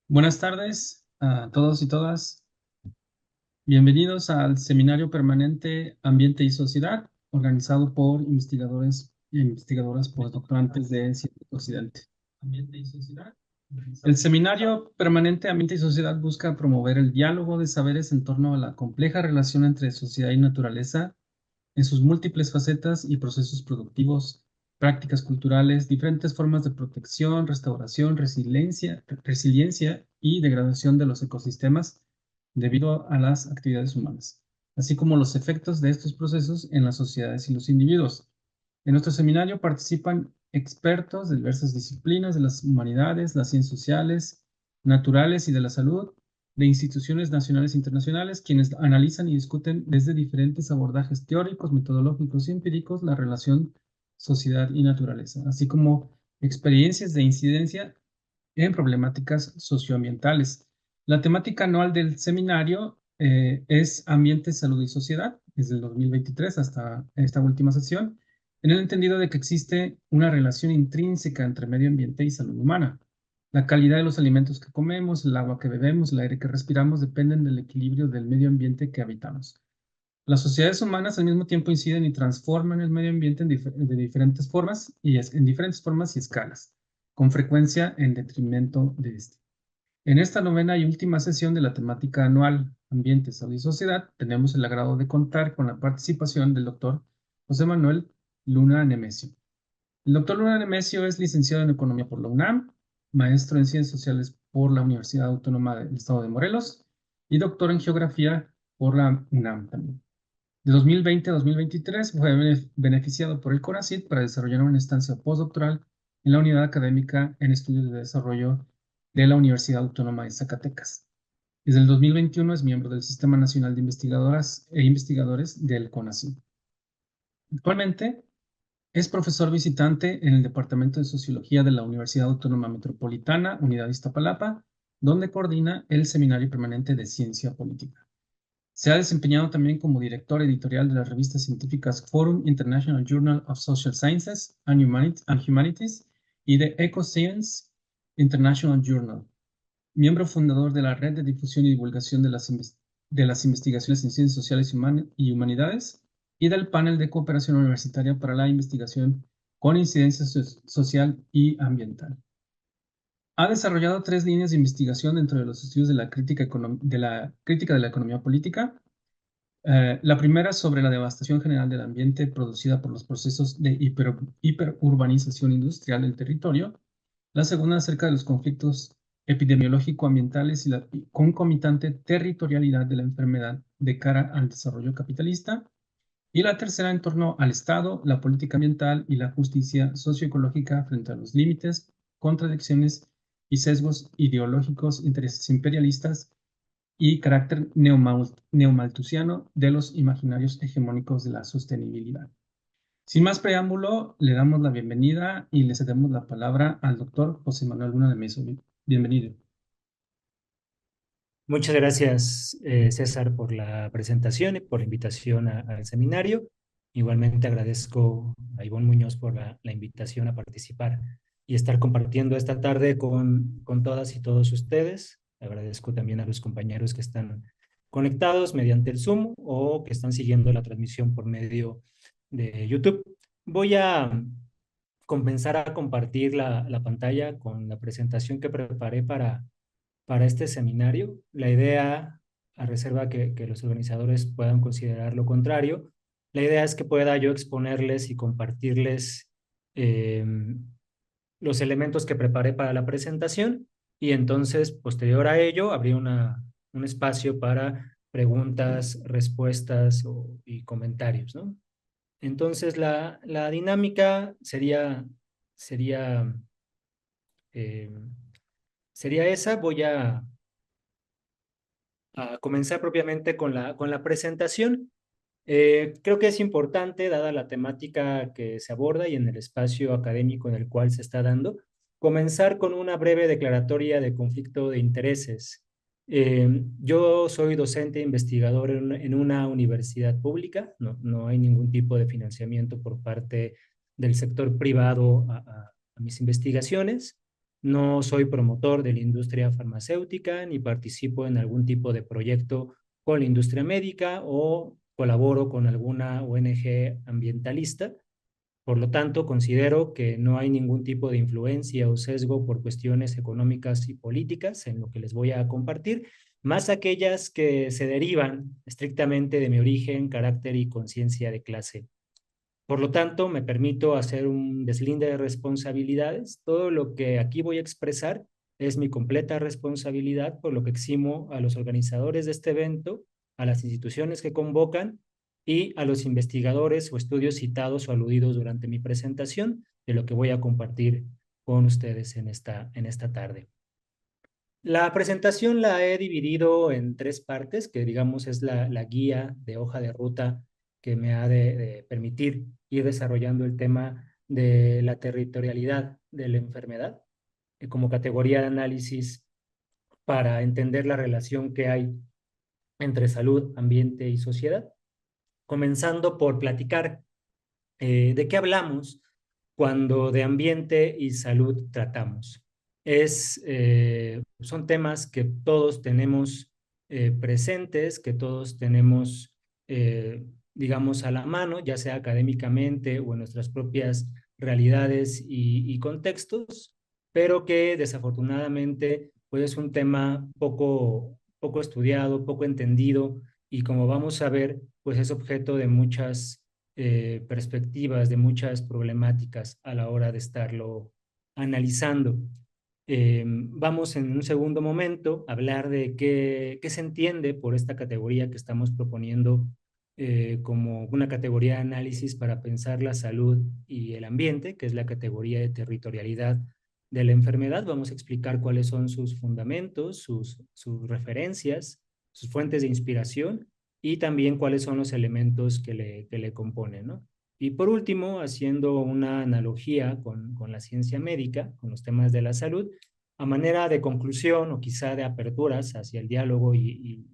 Buenas tardes a todos y todas. Bienvenidos al Seminario Permanente Ambiente y Sociedad, organizado por investigadores e investigadoras postdoctorantes de Ciencia Occidente. Ambiente y Sociedad. El Seminario Permanente Ambiente y Sociedad busca promover el diálogo de saberes en torno a la compleja relación entre sociedad y naturaleza en sus múltiples facetas y procesos productivos, prácticas culturales, diferentes formas de protección, restauración, resiliencia y degradación de los ecosistemas debido a las actividades humanas, así como los efectos de estos procesos en las sociedades y los individuos. En nuestro seminario participan expertos de diversas disciplinas de las humanidades, las ciencias sociales, naturales y de la salud, de instituciones nacionales e internacionales, quienes analizan y discuten desde diferentes abordajes teóricos, metodológicos y empíricos la relación sociedad y naturaleza, así como experiencias de incidencia en problemáticas socioambientales. La temática anual del seminario es Ambiente, Salud y Sociedad, desde el 2023 hasta esta última sesión, en el entendido de que existe una relación intrínseca entre medio ambiente y salud humana. La calidad de los alimentos que comemos, el agua que bebemos, el aire que respiramos dependen del equilibrio del medio ambiente que habitamos. Las sociedades humanas al mismo tiempo inciden y transforman el medio ambiente de diferentes formas en diferentes formas y escalas, con frecuencia en detrimento de este. En esta novena y última sesión de la temática anual Ambiente, Salud y Sociedad, tenemos el agrado de contar con la participación del doctor José Manuel Luna Nemesio. El doctor Luna Nemesio es licenciado en Economía por la UNAM, maestro en Ciencias Sociales por la Universidad Autónoma del Estado de Morelos y doctor en Geografía por la UNAM también. De 2020 a 2023 fue beneficiado por el CONACYT para desarrollar una estancia postdoctoral en la Unidad Académica en Estudios de Desarrollo de la Universidad Autónoma de Zacatecas. Desde el 2021 es miembro del Sistema Nacional de Investigadoras e Investigadores del CONACYT. Actualmente es profesor visitante en el Departamento de Sociología de la Universidad Autónoma Metropolitana, Unidad Iztapalapa, donde coordina el Seminario Permanente de Ciencia Política. Se ha desempeñado también como director editorial de las revistas científicas Forum International Journal of Social Sciences and Humanities y de EcoScience International Journal. Miembro fundador de la Red de Difusión y Divulgación de las Investigaciones en Ciencias Sociales y Humanidades y del Panel de Cooperación Universitaria para la Investigación con Incidencia Social y Ambiental. Ha desarrollado 3 líneas de investigación dentro de los estudios de la crítica de la economía política. La primera sobre la devastación general del ambiente producida por los procesos de hiperurbanización industrial del territorio. La segunda acerca de los conflictos epidemiológico-ambientales y la concomitante territorialidad de la enfermedad de cara al desarrollo capitalista. Y la tercera en torno al Estado, la política ambiental y la justicia socioecológica frente a los límites, contradicciones y sesgos ideológicos, intereses imperialistas y carácter neomalthusiano de los imaginarios hegemónicos de la sostenibilidad. Sin más preámbulo, le damos la bienvenida y le cedemos la palabra al doctor José Manuel Luna Nemesio. Bienvenido. Muchas gracias, César, por la presentación y por la invitación al seminario. Igualmente agradezco a Ivonne Muñoz por la invitación a participar y estar compartiendo esta tarde con todas y todos ustedes. Agradezco también a los compañeros que están conectados mediante el Zoom o que están siguiendo la transmisión por medio de YouTube. Voy a comenzar a compartir la pantalla con la presentación que preparé para este seminario. La idea, a reserva que los organizadores puedan considerar lo contrario, la idea es que pueda yo exponerles y compartirles los elementos que preparé para la presentación y entonces, posterior a ello, habría un espacio para preguntas, respuestas y comentarios, ¿no? Entonces, la dinámica sería, eh, sería esa. Voy a comenzar propiamente con la presentación. Creo que es importante, dada la temática que se aborda y en el espacio académico en el cual se está dando, comenzar con una breve declaratoria de conflicto de intereses. Yo soy docente e investigador en una universidad pública, no hay ningún tipo de financiamiento por parte del sector privado a mis investigaciones. No soy promotor de la industria farmacéutica ni participo en algún tipo de proyecto con la industria médica o colaboro con alguna ONG ambientalista. Por lo tanto, considero que no hay ningún tipo de influencia o sesgo por cuestiones económicas y políticas en lo que les voy a compartir, más aquellas que se derivan estrictamente de mi origen, carácter y conciencia de clase. Por lo tanto, me permito hacer un deslinde de responsabilidades. Todo lo que aquí voy a expresar es mi completa responsabilidad, por lo que eximo a los organizadores de este evento, a las instituciones que convocan y a los investigadores o estudios citados o aludidos durante mi presentación de lo que voy a compartir con ustedes en esta tarde. La presentación la he dividido en tres partes, que digamos es la guía de hoja de ruta que me ha de permitir ir desarrollando el tema de la territorialidad de la enfermedad como categoría de análisis para entender la relación que hay entre salud, ambiente y sociedad. Comenzando por platicar ¿de qué hablamos cuando de ambiente y salud tratamos? Son temas que todos tenemos presentes, que todos tenemos, digamos, a la mano, ya sea académicamente o en nuestras propias realidades y contextos, pero que desafortunadamente pues, es un tema poco estudiado, poco entendido y como vamos a ver, pues es objeto de muchas perspectivas, de muchas problemáticas a la hora de estarlo analizando. Vamos en un segundo momento a hablar de qué se entiende por esta categoría que estamos proponiendo como una categoría de análisis para pensar la salud y el ambiente, que es la categoría de territorialidad de la enfermedad. Vamos a explicar cuáles son sus fundamentos, sus referencias, sus fuentes de inspiración y también cuáles son los elementos que le componen, ¿no? Y por último, haciendo una analogía con la ciencia médica, con los temas de la salud, a manera de conclusión o quizá de aperturas hacia el diálogo y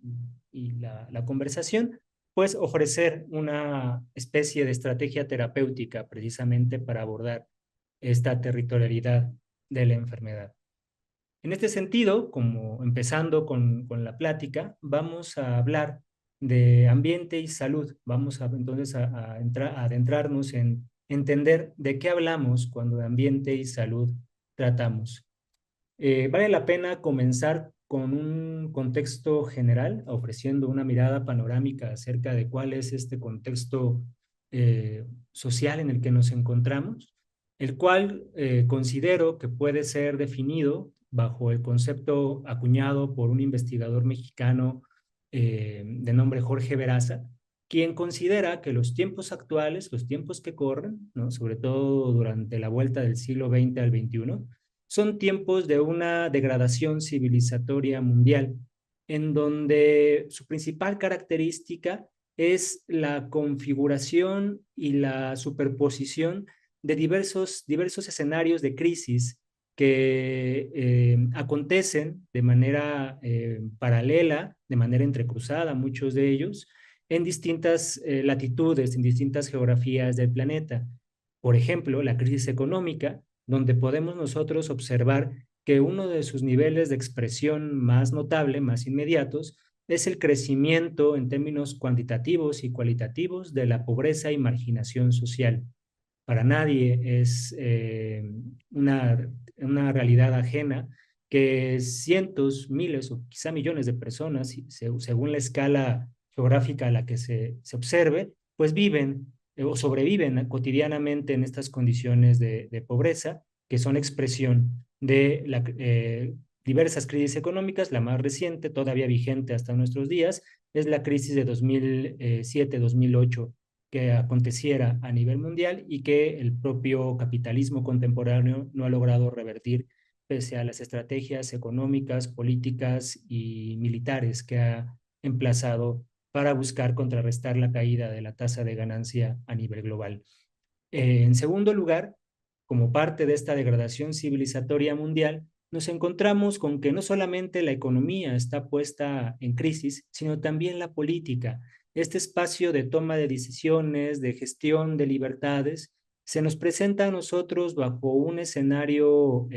la conversación, pues ofrecer una especie de estrategia terapéutica precisamente para abordar esta territorialidad de la enfermedad. En este sentido, como empezando con la plática, vamos a hablar de ambiente y salud. Vamos entonces a adentrarnos en entender de qué hablamos cuando de ambiente y salud tratamos. Vale la pena comenzar con un contexto general, ofreciendo una mirada panorámica acerca de cuál es este contexto social en el que nos encontramos, el cual considero que puede ser definido bajo el concepto acuñado por un investigador mexicano de nombre Jorge Veraza, quien considera que los tiempos actuales, los tiempos que corren, ¿no? Sobre todo durante la vuelta del siglo XX al XXI, son tiempos de una degradación civilizatoria mundial, en donde su principal característica es la configuración y la superposición de diversos escenarios de crisis que acontecen de manera paralela, de manera entrecruzada, muchos de ellos, en distintas latitudes, en distintas geografías del planeta. Por ejemplo, la crisis económica, donde podemos nosotros observar que uno de sus niveles de expresión más notable, más inmediatos, es el crecimiento en términos cuantitativos y cualitativos de la pobreza y marginación social. Para nadie es una realidad ajena que cientos, miles o quizá millones de personas, según la escala geográfica a la que se observe, pues viven o sobreviven cotidianamente en estas condiciones de pobreza, que son expresión de diversas crisis económicas. La más reciente, todavía vigente hasta nuestros días, es la crisis de 2007-2008 que aconteciera a nivel mundial y que el propio capitalismo contemporáneo no ha logrado revertir pese a las estrategias económicas, políticas y militares que ha emplazado para buscar contrarrestar la caída de la tasa de ganancia a nivel global. En segundo lugar, como parte de esta degradación civilizatoria mundial, nos encontramos con que no solamente la economía está puesta en crisis, sino también la política. Este espacio de toma de decisiones, de gestión de libertades, se nos presenta a nosotros bajo un escenario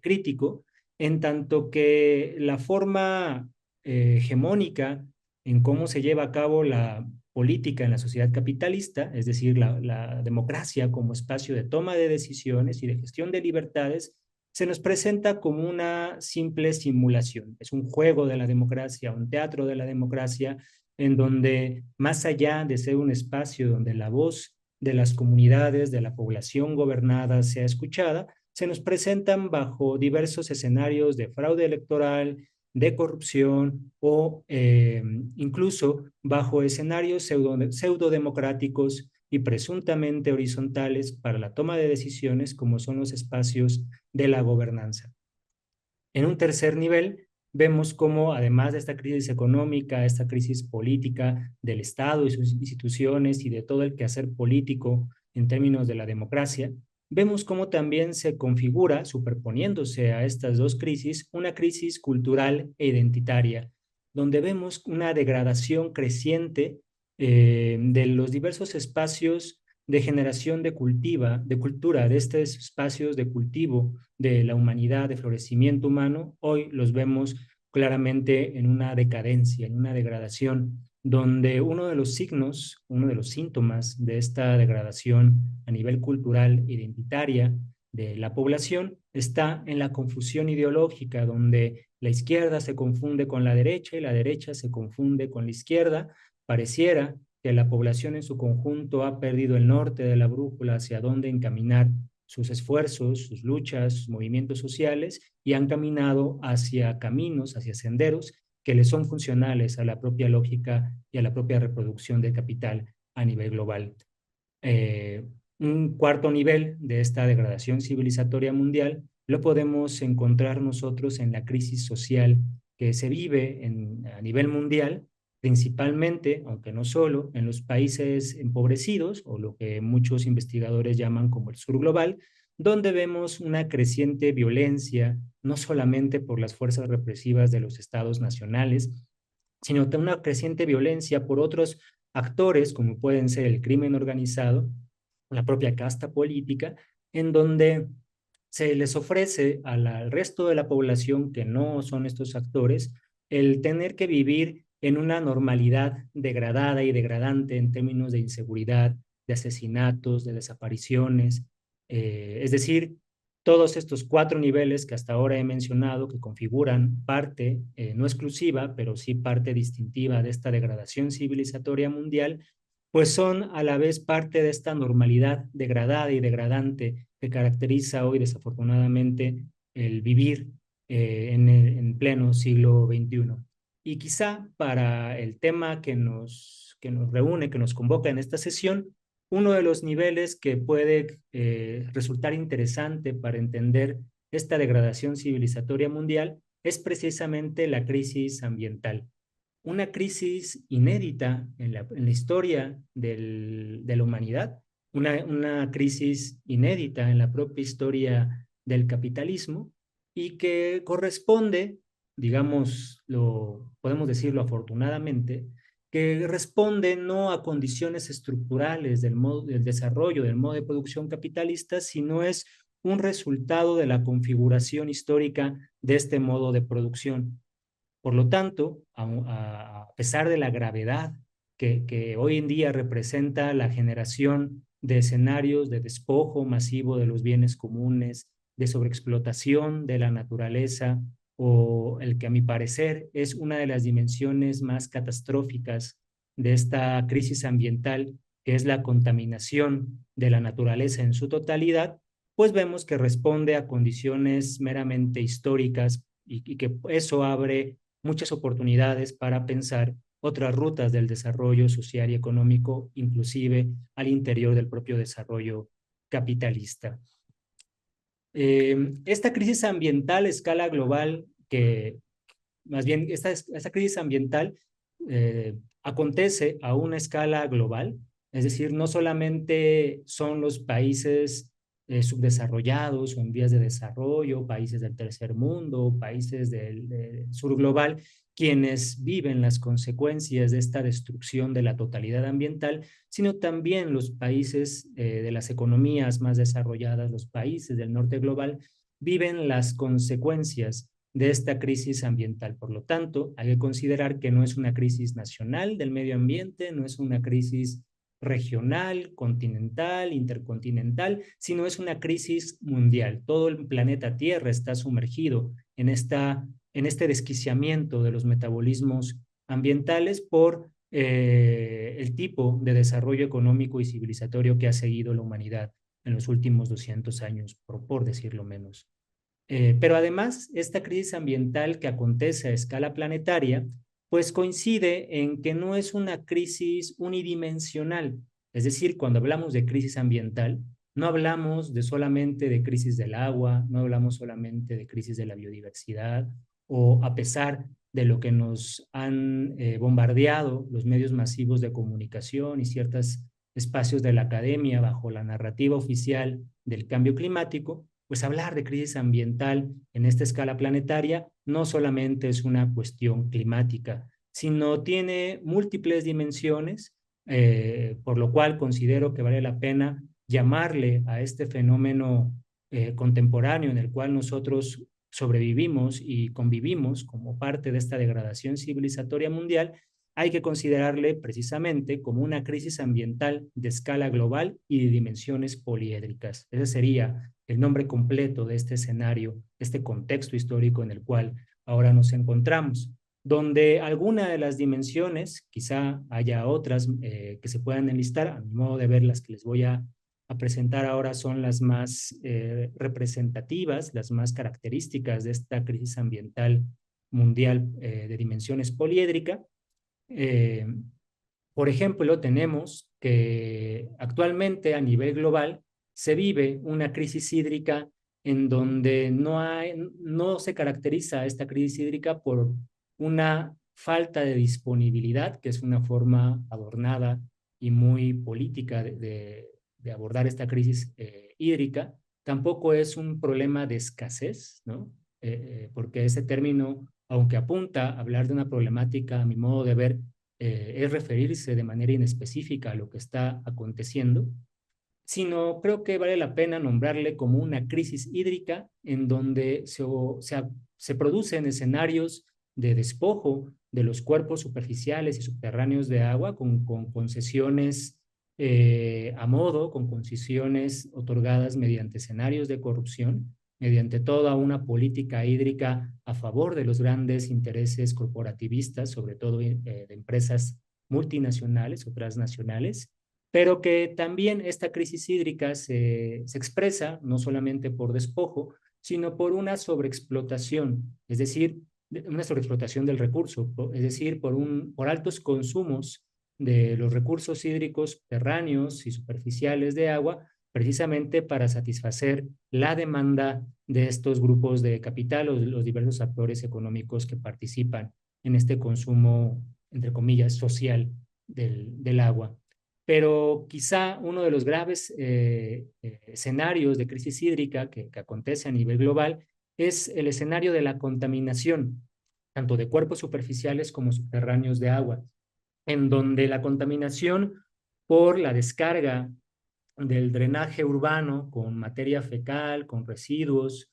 crítico, en tanto que la forma hegemónica en cómo se lleva a cabo la política en la sociedad capitalista, es decir, la democracia como espacio de toma de decisiones y de gestión de libertades, se nos presenta como una simple simulación. Es un juego de la democracia, un teatro de la democracia, en donde más allá de ser un espacio donde la voz de las comunidades, de la población gobernada sea escuchada, se nos presentan bajo diversos escenarios de fraude electoral, de corrupción o incluso bajo escenarios pseudodemocráticos y presuntamente horizontales para la toma de decisiones como son los espacios de la gobernanza. En un tercer nivel, vemos cómo, además de esta crisis económica, esta crisis política del Estado y sus instituciones y de todo el quehacer político en términos de la democracia, vemos cómo también se configura, superponiéndose a estas dos crisis, una crisis cultural e identitaria, donde vemos una degradación creciente de los diversos espacios de generación de cultura, de estos espacios de cultivo de la humanidad, de florecimiento humano, hoy los vemos claramente en una decadencia, en una degradación, donde uno de los signos, uno de los síntomas de esta degradación a nivel cultural, identitaria de la población, está en la confusión ideológica, donde la izquierda se confunde con la derecha y la derecha se confunde con la izquierda. Pareciera que la población en su conjunto ha perdido el norte de la brújula hacia dónde encaminar sus esfuerzos, sus luchas, sus movimientos sociales y han caminado hacia caminos, hacia senderos que les son funcionales a la propia lógica y a la propia reproducción del capital a nivel global. Un cuarto nivel de esta degradación civilizatoria mundial lo podemos encontrar nosotros en la crisis social que se vive a nivel mundial, principalmente, aunque no solo, en los países empobrecidos o lo que muchos investigadores llaman como el sur global, donde vemos una creciente violencia, no solamente por las fuerzas represivas de los estados nacionales, sino una creciente violencia por otros actores, como pueden ser el crimen organizado, la propia casta política, en donde se les ofrece al resto de la población que no son estos actores el tener que vivir en una normalidad degradada y degradante en términos de inseguridad, de asesinatos, de desapariciones. Es decir, todos estos cuatro niveles que hasta ahora he mencionado, que configuran parte, no exclusiva, pero sí parte distintiva de esta degradación civilizatoria mundial, pues son a la vez parte de esta normalidad degradada y degradante que caracteriza hoy desafortunadamente el vivir en pleno siglo XXI. Y quizá para el tema que nos reúne, que nos convoca en esta sesión, uno de los niveles que puede resultar interesante para entender esta degradación civilizatoria mundial es precisamente la crisis ambiental. Una crisis inédita en la historia de la humanidad, una crisis inédita en la propia historia del capitalismo y que corresponde, digamos, podemos decirlo afortunadamente, que responde no a condiciones estructurales del desarrollo del modo de producción capitalista, sino es un resultado de la configuración histórica de este modo de producción. Por lo tanto, a pesar de la gravedad que hoy en día representa la generación de escenarios de despojo masivo de los bienes comunes, de sobreexplotación de la naturaleza, o el que a mi parecer es una de las dimensiones más catastróficas de esta crisis ambiental, que es la contaminación de la naturaleza en su totalidad, pues vemos que responde a condiciones meramente históricas y que eso abre muchas oportunidades para pensar otras rutas del desarrollo social y económico, inclusive al interior del propio desarrollo capitalista. Esta crisis ambiental a escala global, que más bien esta crisis ambiental acontece a una escala global, es decir, no solamente son los países subdesarrollados o en vías de desarrollo, países del tercer mundo, países del sur global, quienes viven las consecuencias de esta destrucción de la totalidad ambiental, sino también los países de las economías más desarrolladas, los países del norte global, viven las consecuencias de esta crisis ambiental. Por lo tanto, hay que considerar que no es una crisis nacional del medio ambiente, no es una crisis regional, continental, intercontinental, sino es una crisis mundial. Todo el planeta Tierra está sumergido en este desquiciamiento de los metabolismos ambientales por el tipo de desarrollo económico y civilizatorio que ha seguido la humanidad en los últimos 200 años, por decirlo menos. Pero además, esta crisis ambiental que acontece a escala planetaria, pues coincide en que no es una crisis unidimensional. Es decir, cuando hablamos de crisis ambiental, no hablamos de solamente de crisis del agua, no hablamos solamente de crisis de la biodiversidad, o a pesar de lo que nos han bombardeado los medios masivos de comunicación y ciertos espacios de la academia bajo la narrativa oficial del cambio climático, pues hablar de crisis ambiental en esta escala planetaria no solamente es una cuestión climática, sino tiene múltiples dimensiones, por lo cual considero que vale la pena llamarle a este fenómeno contemporáneo en el cual nosotros sobrevivimos y convivimos como parte de esta degradación civilizatoria mundial, hay que considerarle precisamente como una crisis ambiental de escala global y de dimensiones poliédricas. Ese sería el nombre completo de este escenario, este contexto histórico en el cual ahora nos encontramos, donde alguna de las dimensiones, quizá haya otras que se puedan enlistar, a mi modo de ver las que les voy a presentar ahora son las más representativas, las más características de esta crisis ambiental mundial de dimensiones poliédrica. Eh, por ejemplo, tenemos que actualmente a nivel global se vive una crisis hídrica en donde no se caracteriza esta crisis hídrica por una falta de disponibilidad, que es una forma adornada y muy política de abordar esta crisis hídrica. Tampoco es un problema de escasez, ¿no? Porque ese término, aunque apunta a hablar de una problemática, a mi modo de ver, es referirse de manera inespecífica a lo que está aconteciendo, sino creo que vale la pena nombrarle como una crisis hídrica en donde se producen escenarios de despojo de los cuerpos superficiales y subterráneos de agua con concesiones a modo, con concesiones otorgadas mediante escenarios de corrupción, mediante toda una política hídrica a favor de los grandes intereses corporativistas, sobre todo de empresas multinacionales o transnacionales, pero que también esta crisis hídrica se expresa no solamente por despojo, sino por una sobreexplotación, es decir, una sobreexplotación del recurso, es decir, por altos consumos de los recursos hídricos terráneos y superficiales de agua, precisamente para satisfacer la demanda de estos grupos de capital o de los diversos actores económicos que participan en este consumo, entre comillas, social del agua. Pero quizá uno de los graves escenarios de crisis hídrica que acontece a nivel global es el escenario de la contaminación, tanto de cuerpos superficiales como subterráneos de agua, en donde la contaminación por la descarga del drenaje urbano con materia fecal, con residuos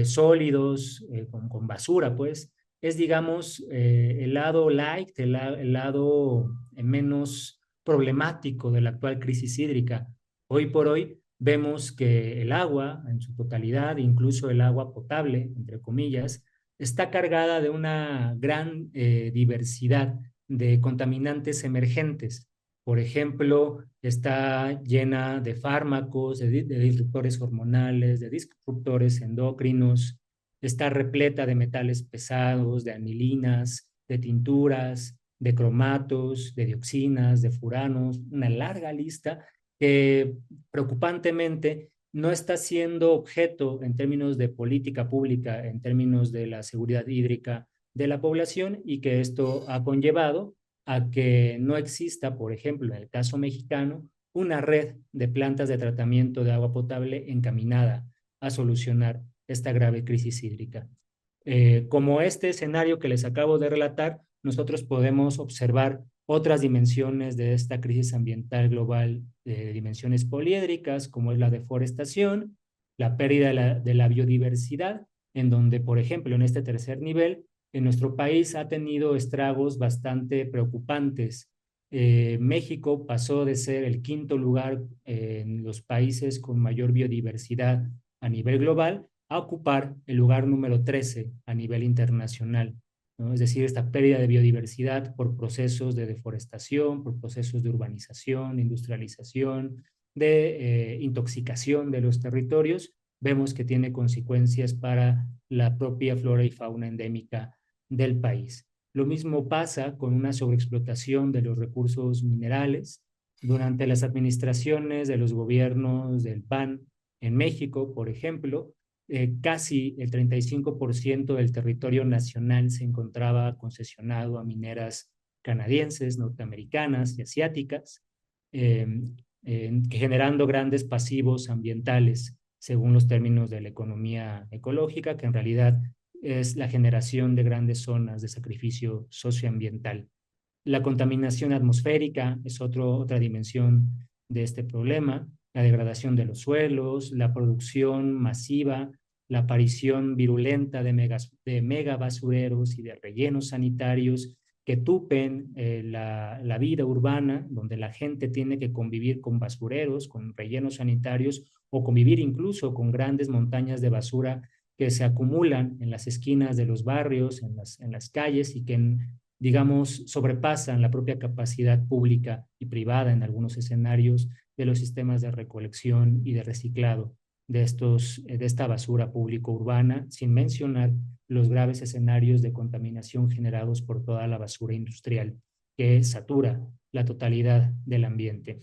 sólidos, con basura, pues, es, digamos, el lado light, el lado menos problemático de la actual crisis hídrica. Hoy por hoy vemos que el agua en su totalidad, incluso el agua potable, entre comillas, está cargada de una gran diversidad de contaminantes emergentes. Por ejemplo, está llena de fármacos, de disruptores hormonales, de disruptores endocrinos, está repleta de metales pesados, de anilinas, de tinturas, de cromatos, de dioxinas, de furanos, una larga lista que preocupantemente no está siendo objeto en términos de política pública, en términos de la seguridad hídrica de la población, y que esto ha conllevado a que no exista, por ejemplo, en el caso mexicano, una red de plantas de tratamiento de agua potable encaminada a solucionar esta grave crisis hídrica. Como este escenario que les acabo de relatar, nosotros podemos observar otras dimensiones de esta crisis ambiental global de dimensiones poliédricas, como es la deforestación, la pérdida de la biodiversidad, en donde, por ejemplo, en este tercer nivel, en nuestro país ha tenido estragos bastante preocupantes. México pasó de ser el quinto lugar en los países con mayor biodiversidad a nivel global a ocupar el lugar número 13 a nivel internacional, ¿no? Es decir, esta pérdida de biodiversidad por procesos de deforestación, por procesos de urbanización, de industrialización, de intoxicación de los territorios, vemos que tiene consecuencias para la propia flora y fauna endémica del país. Lo mismo pasa con una sobreexplotación de los recursos minerales. Durante las administraciones de los gobiernos del PAN en México, por ejemplo, casi el 35% del territorio nacional se encontraba concesionado a mineras canadienses, norteamericanas y asiáticas, eh, generando grandes pasivos ambientales según los términos de la economía ecológica, que en realidad es la generación de grandes zonas de sacrificio socioambiental. La contaminación atmosférica es otra dimensión de este problema, la degradación de los suelos, la producción masiva, la aparición virulenta de megabasureros y de rellenos sanitarios que tupen la vida urbana, donde la gente tiene que convivir con basureros, con rellenos sanitarios o convivir incluso con grandes montañas de basura que se acumulan en las esquinas de los barrios, en las calles y que digamos, sobrepasan la propia capacidad pública y privada en algunos escenarios de los sistemas de recolección y de reciclado de esta basura público-urbana, sin mencionar los graves escenarios de contaminación generados por toda la basura industrial que satura la totalidad del ambiente.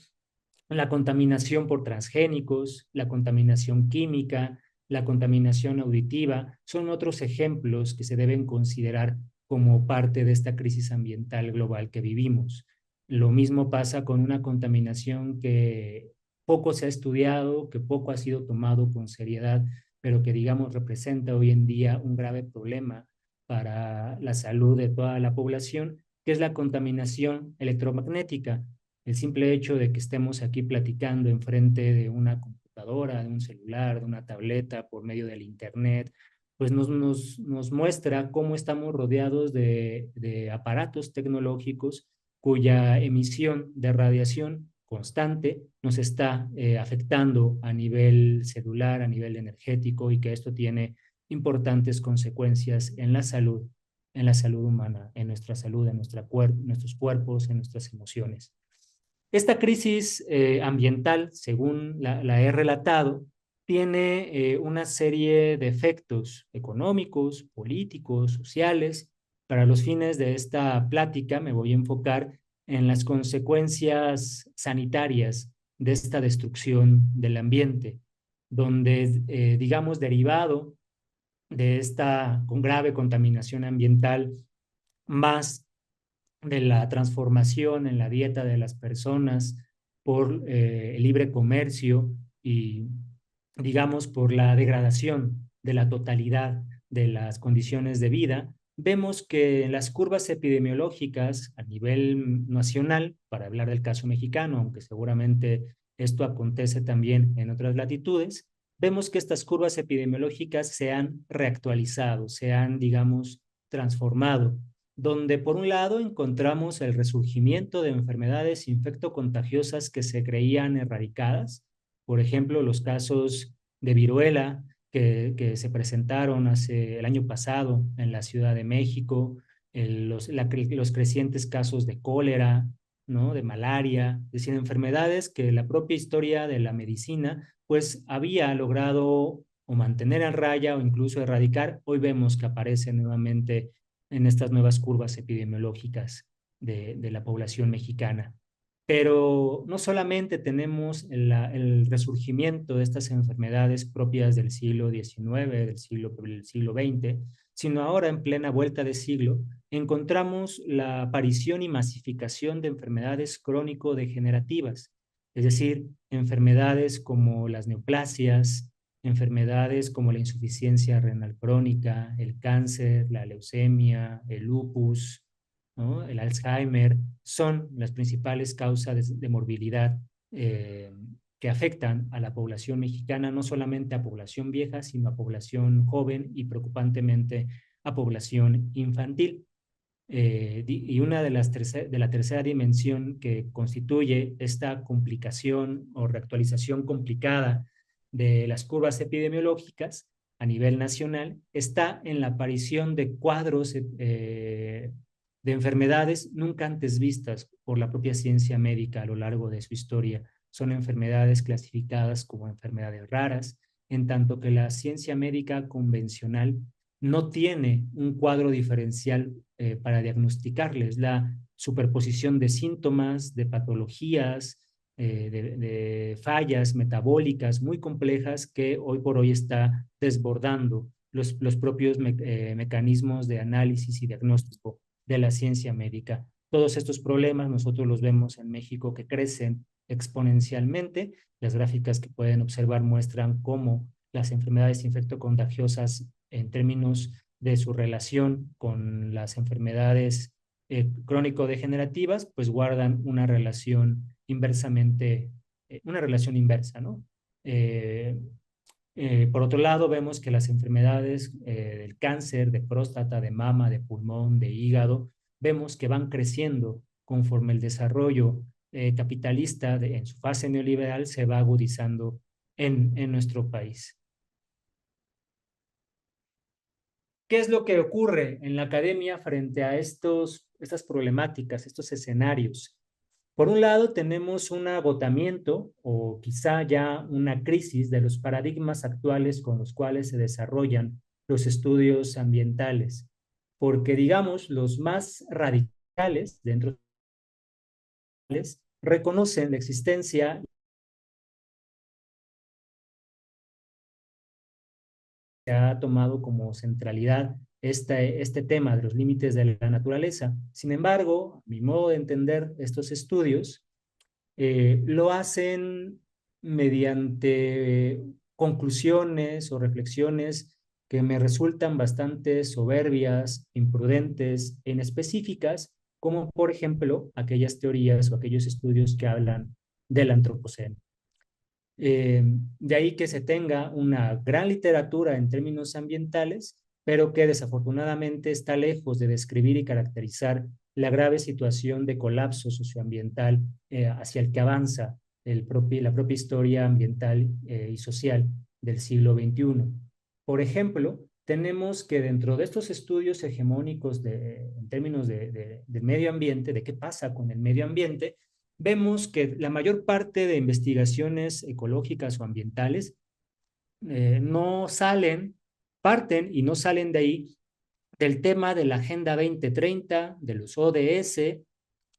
La contaminación por transgénicos, la contaminación química, la contaminación auditiva, son otros ejemplos que se deben considerar como parte de esta crisis ambiental global que vivimos. Lo mismo pasa con una contaminación que poco se ha estudiado, que poco ha sido tomado con seriedad, pero que, digamos, representa hoy en día un grave problema para la salud de toda la población, que es la contaminación electromagnética. El simple hecho de que estemos aquí platicando enfrente de una computadora, de un celular, de una tableta, por medio del internet, pues nos muestra cómo estamos rodeados de aparatos tecnológicos cuya emisión de radiación constante nos está afectando a nivel celular, a nivel energético, y que esto tiene importantes consecuencias en la salud humana, en nuestra salud, en nuestros cuerpos, en nuestras emociones. Esta crisis ambiental, según la he relatado, tiene una serie de efectos económicos, políticos, sociales. Para los fines de esta plática me voy a enfocar en las consecuencias sanitarias de esta destrucción del ambiente, donde, digamos, derivado de esta con grave contaminación ambiental, más de la transformación en la dieta de las personas por el libre comercio y, digamos, por la degradación de la totalidad de las condiciones de vida, vemos que en las curvas epidemiológicas a nivel nacional, para hablar del caso mexicano, aunque seguramente esto acontece también en otras latitudes, vemos que estas curvas epidemiológicas se han reactualizado, se han, digamos, transformado, donde por un lado encontramos el resurgimiento de enfermedades infectocontagiosas que se creían erradicadas, por ejemplo, los casos de viruela que se presentaron el año pasado en la Ciudad de México, los crecientes casos de cólera, ¿no? De malaria, es decir, enfermedades que la propia historia de la medicina pues había logrado o mantener a raya o incluso erradicar. Hoy vemos que aparecen nuevamente en estas nuevas curvas epidemiológicas de la población mexicana. Pero no solamente tenemos el resurgimiento de estas enfermedades propias del siglo XIX, del siglo XX, sino ahora en plena vuelta de siglo, encontramos la aparición y masificación de enfermedades crónico-degenerativas, es decir, enfermedades como las neoplasias, enfermedades como la insuficiencia renal crónica, el cáncer, la leucemia, el lupus, ¿no? El Alzheimer, son las principales causas de morbilidad que afectan a la población mexicana, no solamente a población vieja, sino a población joven y preocupantemente a población infantil. Y una de la tercera dimensión que constituye esta complicación o reactualización complicada de las curvas epidemiológicas a nivel nacional está en la aparición de cuadros de enfermedades nunca antes vistas por la propia ciencia médica a lo largo de su historia. Son enfermedades clasificadas como enfermedades raras, en tanto que la ciencia médica convencional no tiene un cuadro diferencial para diagnosticarles. La superposición de síntomas, de patologías, de fallas metabólicas muy complejas que hoy por hoy está desbordando los propios mecanismos de análisis y diagnóstico de la ciencia médica. Todos estos problemas nosotros los vemos en México que crecen exponencialmente. Las gráficas que pueden observar muestran cómo las enfermedades infectocontagiosas en términos de su relación con las enfermedades crónico-degenerativas, pues guardan una relación inversamente, una relación inversa, ¿no? Por otro lado, vemos que las enfermedades del cáncer, de próstata, de mama, de pulmón, de hígado, vemos que van creciendo conforme el desarrollo capitalista en su fase neoliberal se va agudizando en nuestro país. ¿Qué es lo que ocurre en la academia frente a estas problemáticas, estos escenarios? Por un lado, tenemos un agotamiento o quizá ya una crisis de los paradigmas actuales con los cuales se desarrollan los estudios ambientales, porque digamos, los más radicales dentro de los reconocen la existencia se ha tomado como centralidad este tema de los límites de la naturaleza. Sin embargo, a mi modo de entender estos estudios, lo hacen mediante conclusiones o reflexiones que me resultan bastante soberbias, imprudentes e inespecíficas, como por ejemplo aquellas teorías o aquellos estudios que hablan del antropoceno. De ahí que se tenga una gran literatura en términos ambientales, pero que desafortunadamente está lejos de describir y caracterizar la grave situación de colapso socioambiental hacia el que avanza la propia historia ambiental y social del siglo XXI. Por ejemplo, tenemos que dentro de estos estudios hegemónicos en términos del medio ambiente, de qué pasa con el medio ambiente, vemos que la mayor parte de investigaciones ecológicas o ambientales parten y no salen de ahí del tema de la Agenda 2030, de los ODS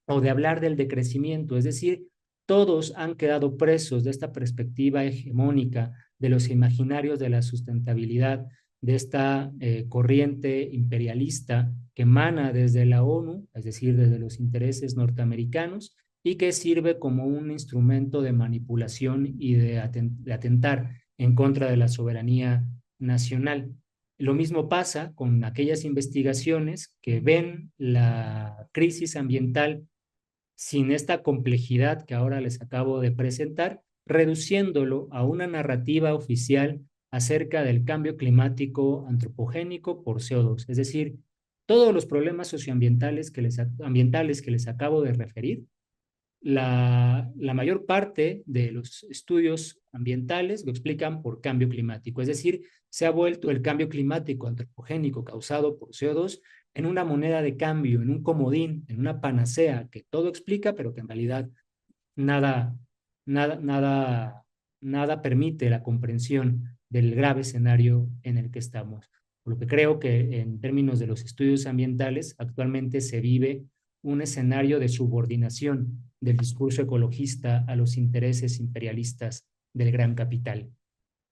o de hablar del decrecimiento. Es decir, todos han quedado presos de esta perspectiva hegemónica, de los imaginarios de la sustentabilidad, de esta corriente imperialista que emana desde la ONU, es decir, desde los intereses norteamericanos, y que sirve como un instrumento de manipulación y de atentar en contra de la soberanía nacional. Lo mismo pasa con aquellas investigaciones que ven la crisis ambiental sin esta complejidad que ahora les acabo de presentar, reduciéndolo a una narrativa oficial acerca del cambio climático antropogénico por CO2. Es decir, todos los problemas socioambientales que les acabo de referir, la mayor parte de los estudios ambientales lo explican por cambio climático. Es decir, se ha vuelto el cambio climático antropogénico causado por CO2 en una moneda de cambio, en un comodín, en una panacea que todo explica, pero que en realidad nada, nada permite la comprensión del grave escenario en el que estamos. Por lo que creo que en términos de los estudios ambientales, actualmente se vive un escenario de subordinación del discurso ecologista a los intereses imperialistas del gran capital.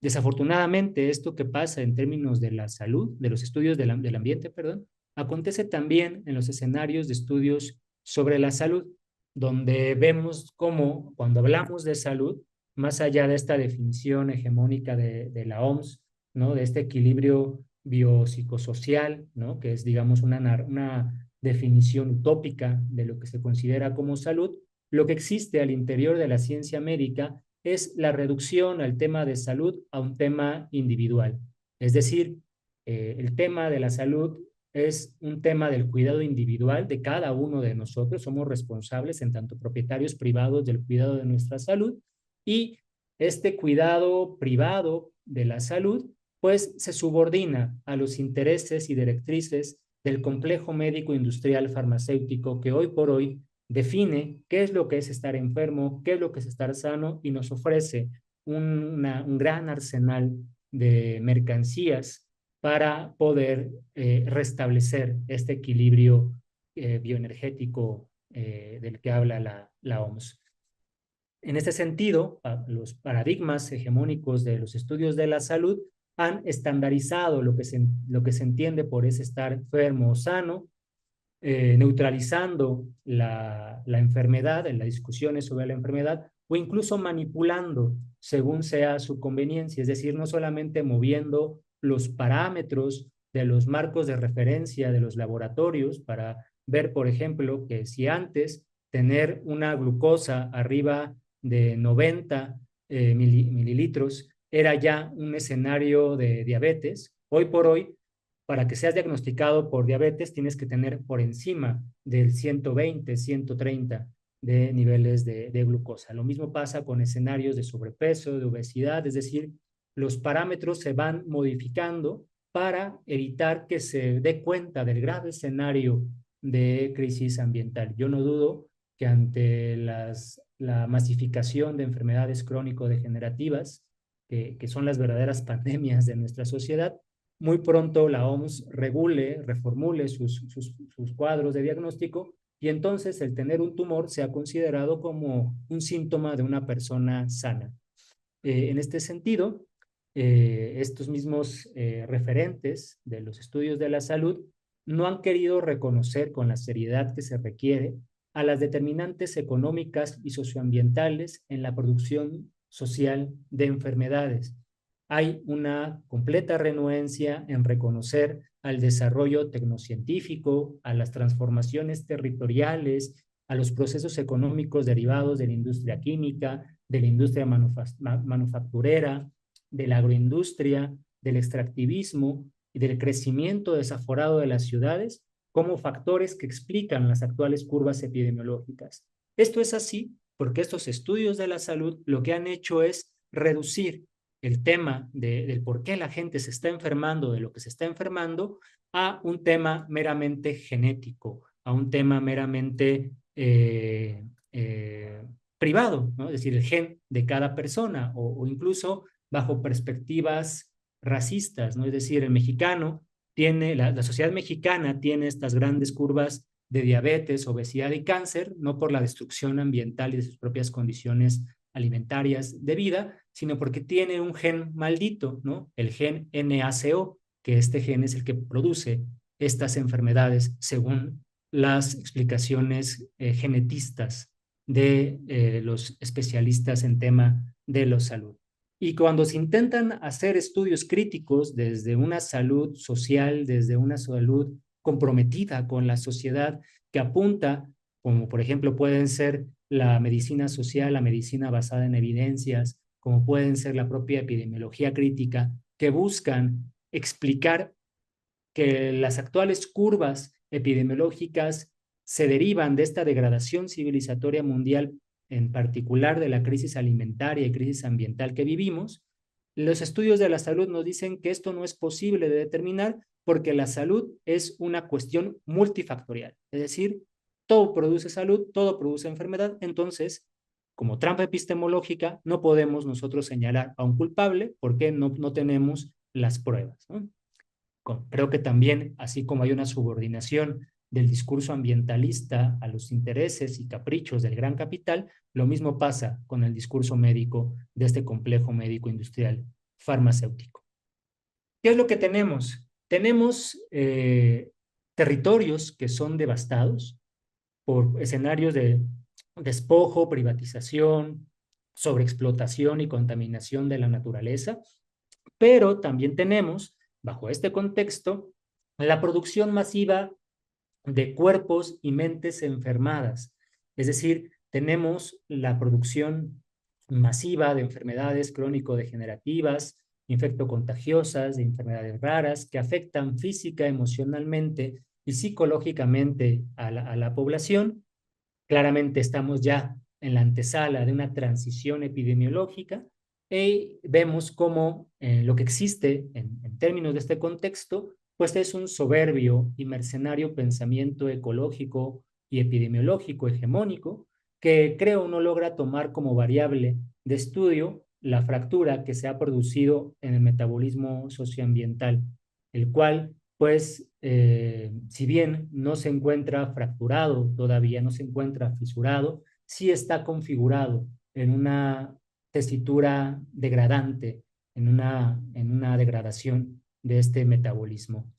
Desafortunadamente, esto que pasa en términos de la salud, de los estudios del ambiente, perdón, acontece también en los escenarios de estudios sobre la salud, donde vemos cómo cuando hablamos de salud, más allá de esta definición hegemónica de la OMS, ¿no? De este equilibrio biopsicosocial, ¿no? Que es, digamos, una definición utópica de lo que se considera como salud, lo que existe al interior de la ciencia médica es la reducción al tema de salud a un tema individual. Es decir, el tema de la salud es un tema del cuidado individual de cada uno de nosotros. Somos responsables en tanto propietarios privados del cuidado de nuestra salud y este cuidado privado de la salud pues se subordina a los intereses y directrices del complejo médico industrial farmacéutico que hoy por hoy define qué es lo que es estar enfermo, qué es lo que es estar sano y nos ofrece un gran arsenal de mercancías para poder restablecer este equilibrio bioenergético del que habla la OMS. En este sentido, los paradigmas hegemónicos de los estudios de la salud han estandarizado lo que se entiende por ese estar enfermo o sano, neutralizando la enfermedad, en las discusiones sobre la enfermedad, o incluso manipulando según sea su conveniencia, es decir, no solamente moviendo los parámetros de los marcos de referencia de los laboratorios para ver, por ejemplo, que si antes tener una glucosa arriba de 90 mililitros era ya un escenario de diabetes, hoy por hoy para que seas diagnosticado por diabetes tienes que tener por encima del 120, 130 de niveles de glucosa. Lo mismo pasa con escenarios de sobrepeso, de obesidad, es decir, los parámetros se van modificando para evitar que se dé cuenta del grave escenario de crisis ambiental. Yo no dudo que ante la masificación de enfermedades crónico-degenerativas, que son las verdaderas pandemias de nuestra sociedad, muy pronto la OMS regule, reformule sus cuadros de diagnóstico y entonces el tener un tumor sea considerado como un síntoma de una persona sana. En este sentido, estos mismos referentes de los estudios de la salud no han querido reconocer con la seriedad que se requiere a las determinantes económicas y socioambientales en la producción social de enfermedades. Hay una completa renuencia en reconocer al desarrollo tecnocientífico, a las transformaciones territoriales, a los procesos económicos derivados de la industria química, de la industria manufacturera, de la agroindustria, del extractivismo y del crecimiento desaforado de las ciudades como factores que explican las actuales curvas epidemiológicas. Esto es así porque estos estudios de la salud lo que han hecho es reducir el tema del por qué la gente se está enfermando, de lo que se está enfermando, a un tema meramente genético, a un tema meramente privado, ¿no? Es decir, el gen de cada persona o incluso bajo perspectivas racistas, ¿no? Es decir, el mexicano tiene, la sociedad mexicana tiene estas grandes curvas de diabetes, obesidad y cáncer, no por la destrucción ambiental y de sus propias condiciones alimentarias de vida, sino porque tiene un gen maldito, ¿no? El gen NACO, que este gen es el que produce estas enfermedades según las explicaciones genetistas de los especialistas en tema de la salud. Y cuando se intentan hacer estudios críticos desde una salud social, desde una salud comprometida con la sociedad, que apunta, como por ejemplo pueden ser la medicina social, la medicina basada en evidencias, como pueden ser la propia epidemiología crítica, que buscan explicar que las actuales curvas epidemiológicas se derivan de esta degradación civilizatoria mundial, en particular de la crisis alimentaria y crisis ambiental que vivimos. Los estudios de la salud nos dicen que esto no es posible de determinar porque la salud es una cuestión multifactorial, es decir, todo produce salud, todo produce enfermedad, entonces, como trampa epistemológica, no podemos nosotros señalar a un culpable porque no tenemos las pruebas, ¿no? Creo que también, así como hay una subordinación del discurso ambientalista a los intereses y caprichos del gran capital, lo mismo pasa con el discurso médico de este complejo médico industrial farmacéutico. ¿Qué es lo que tenemos? Tenemos territorios que son devastados por escenarios de despojo, privatización, sobreexplotación y contaminación de la naturaleza, pero también tenemos, bajo este contexto, la producción masiva de cuerpos y mentes enfermadas. Es decir, tenemos la producción masiva de enfermedades crónico-degenerativas, infectocontagiosas, de enfermedades raras que afectan física, emocionalmente y psicológicamente a la población. Claramente estamos ya en la antesala de una transición epidemiológica y vemos cómo lo que existe en términos de este contexto, pues es un soberbio y mercenario pensamiento ecológico y epidemiológico hegemónico que creo no logra tomar como variable de estudio la fractura que se ha producido en el metabolismo socioambiental, el cual pues si bien no se encuentra fracturado todavía, no se encuentra fisurado, sí está configurado en una tesitura degradante, en una degradación de este metabolismo.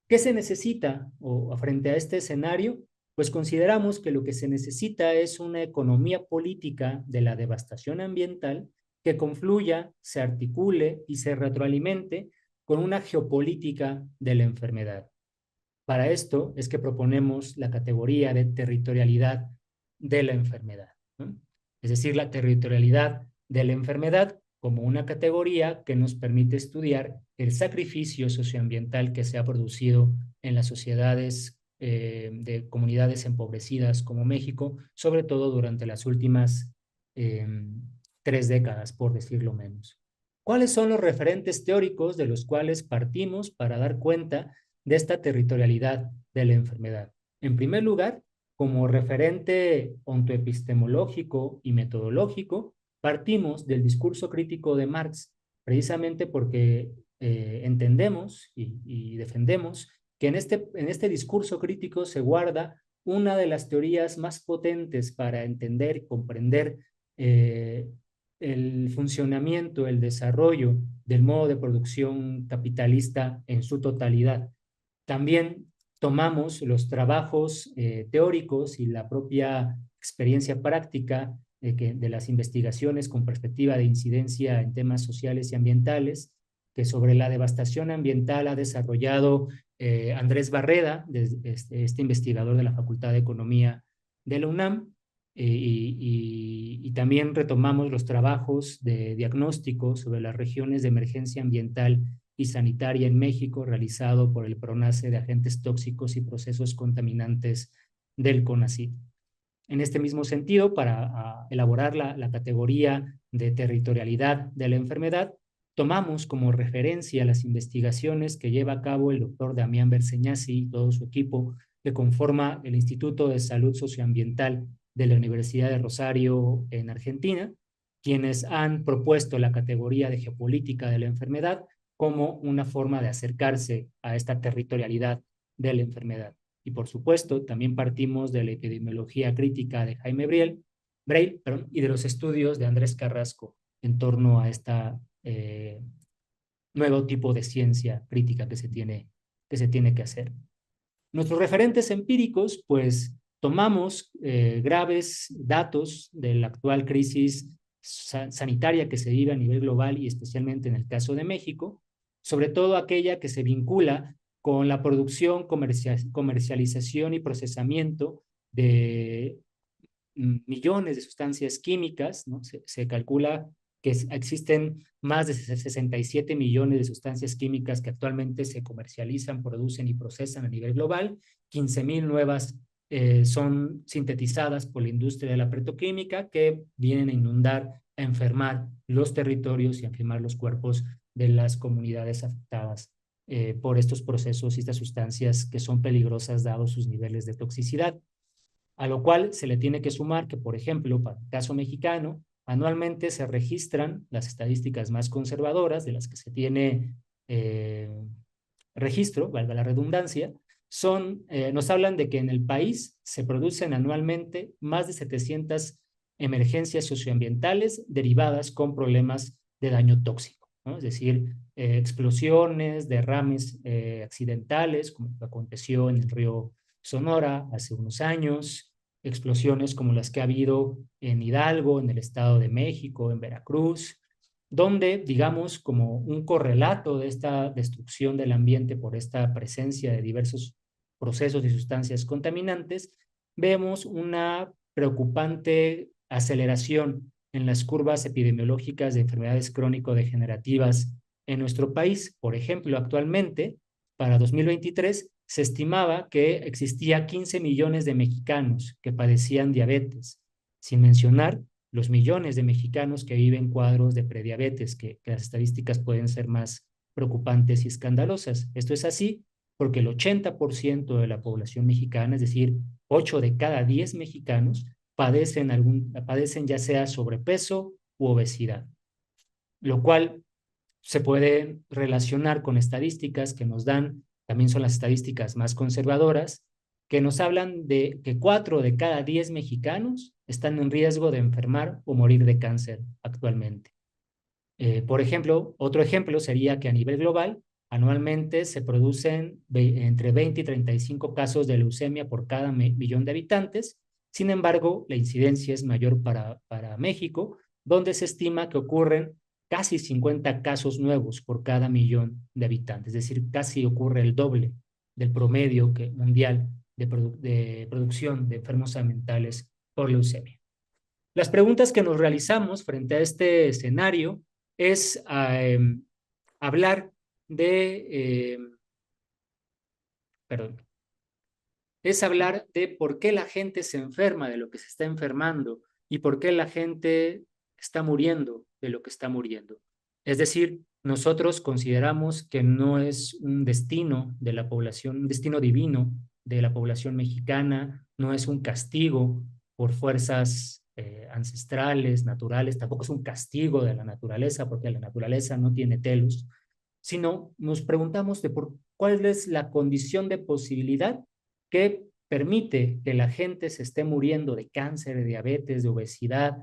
¿Qué se necesita o frente a este escenario? Pues consideramos que lo que se necesita es una economía política de la devastación ambiental que confluya, se articule y se retroalimente con una geopolítica de la enfermedad. Para esto es que proponemos la categoría de territorialidad de la enfermedad, ¿no? Es decir, la territorialidad de la enfermedad como una categoría que nos permite estudiar el sacrificio socioambiental que se ha producido en las sociedades de comunidades empobrecidas como México, sobre todo durante las últimas 3 décadas, por decirlo menos. ¿Cuáles son los referentes teóricos de los cuales partimos para dar cuenta de esta territorialidad de la enfermedad? En primer lugar, como referente ontoepistemológico y metodológico, partimos del discurso crítico de Marx, precisamente porque entendemos y defendemos que en este discurso crítico se guarda una de las teorías más potentes para entender y comprender el funcionamiento, el desarrollo del modo de producción capitalista en su totalidad. También tomamos los trabajos teóricos y la propia experiencia práctica de las investigaciones con perspectiva de incidencia en temas sociales y ambientales, que sobre la devastación ambiental ha desarrollado Andrés Barreda, este investigador de la Facultad de Economía de la UNAM, y también retomamos los trabajos de diagnóstico sobre las regiones de emergencia ambiental y sanitaria en México, realizado por el PRONACE de agentes tóxicos y procesos contaminantes del CONACYT. En este mismo sentido, para elaborar la categoría de territorialidad de la enfermedad, tomamos como referencia las investigaciones que lleva a cabo el doctor Damián Berceñasi y todo su equipo, que conforma el Instituto de Salud Socioambiental de la Universidad de Rosario en Argentina, quienes han propuesto la categoría de geopolítica de la enfermedad como una forma de acercarse a esta territorialidad de la enfermedad. Y por supuesto, también partimos de la epidemiología crítica de Jaime Breil, y de los estudios de Andrés Carrasco en torno a este nuevo tipo de ciencia crítica que se tiene que hacer. Nuestros referentes empíricos, pues tomamos graves datos de la actual crisis sanitaria que se vive a nivel global y especialmente en el caso de México, sobre todo aquella que se vincula con la producción, comercialización y procesamiento de millones de sustancias químicas, ¿no? Se calcula que existen más de 67 millones de sustancias químicas que actualmente se comercializan, producen y procesan a nivel global. 15,000 nuevas son sintetizadas por la industria de la petroquímica que vienen a inundar, a enfermar los territorios y a enfermar los cuerpos de las comunidades afectadas por estos procesos y estas sustancias que son peligrosas dados sus niveles de toxicidad. A lo cual se le tiene que sumar que, por ejemplo, para el caso mexicano, anualmente se registran las estadísticas más conservadoras de las que se tiene registro, valga la redundancia, nos hablan de que en el país se producen anualmente más de 700 emergencias socioambientales derivadas con problemas de daño tóxico, ¿no? Es decir, explosiones, derrames accidentales, como aconteció en el río Sonora hace unos años, explosiones como las que ha habido en Hidalgo, en el Estado de México, en Veracruz, donde, digamos, como un correlato de esta destrucción del ambiente por esta presencia de diversos procesos y sustancias contaminantes, vemos una preocupante aceleración en las curvas epidemiológicas de enfermedades crónico-degenerativas en nuestro país. Por ejemplo, actualmente, para 2023, se estimaba que existía 15 millones de mexicanos que padecían diabetes, sin mencionar los millones de mexicanos que viven cuadros de prediabetes, que las estadísticas pueden ser más preocupantes y escandalosas. Esto es así porque el 80% de la población mexicana, es decir, 8 de cada 10 mexicanos, padecen ya sea sobrepeso u obesidad, lo cual se puede relacionar con estadísticas que nos dan, también son las estadísticas más conservadoras, que nos hablan de que 4 de cada 10 mexicanos están en riesgo de enfermar o morir de cáncer actualmente. Por ejemplo, otro ejemplo sería que a nivel global, anualmente se producen entre 20 y 35 casos de leucemia por cada millón de habitantes. Sin embargo, la incidencia es mayor para México, donde se estima que ocurren casi 50 casos nuevos por cada millón de habitantes, es decir, casi ocurre el doble del promedio mundial de producción de enfermos mentales por leucemia. Las preguntas que nos realizamos frente a este escenario es hablar de, perdón, es hablar de por qué la gente se enferma de lo que se está enfermando y por qué la gente está muriendo de lo que está muriendo. Es decir, nosotros consideramos que no es un destino de la población, un destino divino de la población mexicana, no es un castigo por fuerzas ancestrales, naturales, tampoco es un castigo de la naturaleza, porque la naturaleza no tiene telos, sino nos preguntamos de cuál es la condición de posibilidad que permite que la gente se esté muriendo de cáncer, de diabetes, de obesidad,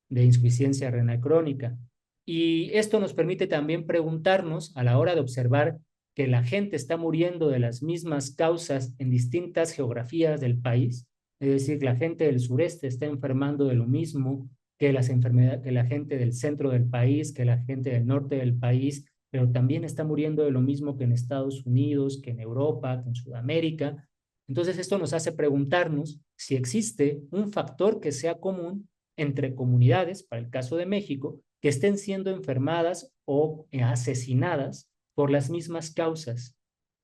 de insuficiencia renal crónica. Y esto nos permite también preguntarnos a la hora de observar que la gente está muriendo de las mismas causas en distintas geografías del país, es decir, la gente del sureste está enfermando de lo mismo que que la gente del centro del país, que la gente del norte del país, pero también está muriendo de lo mismo que en Estados Unidos, que en Europa, que en Sudamérica. Entonces, esto nos hace preguntarnos si existe un factor que sea común entre comunidades, para el caso de México, que estén siendo enfermadas o asesinadas por las mismas causas.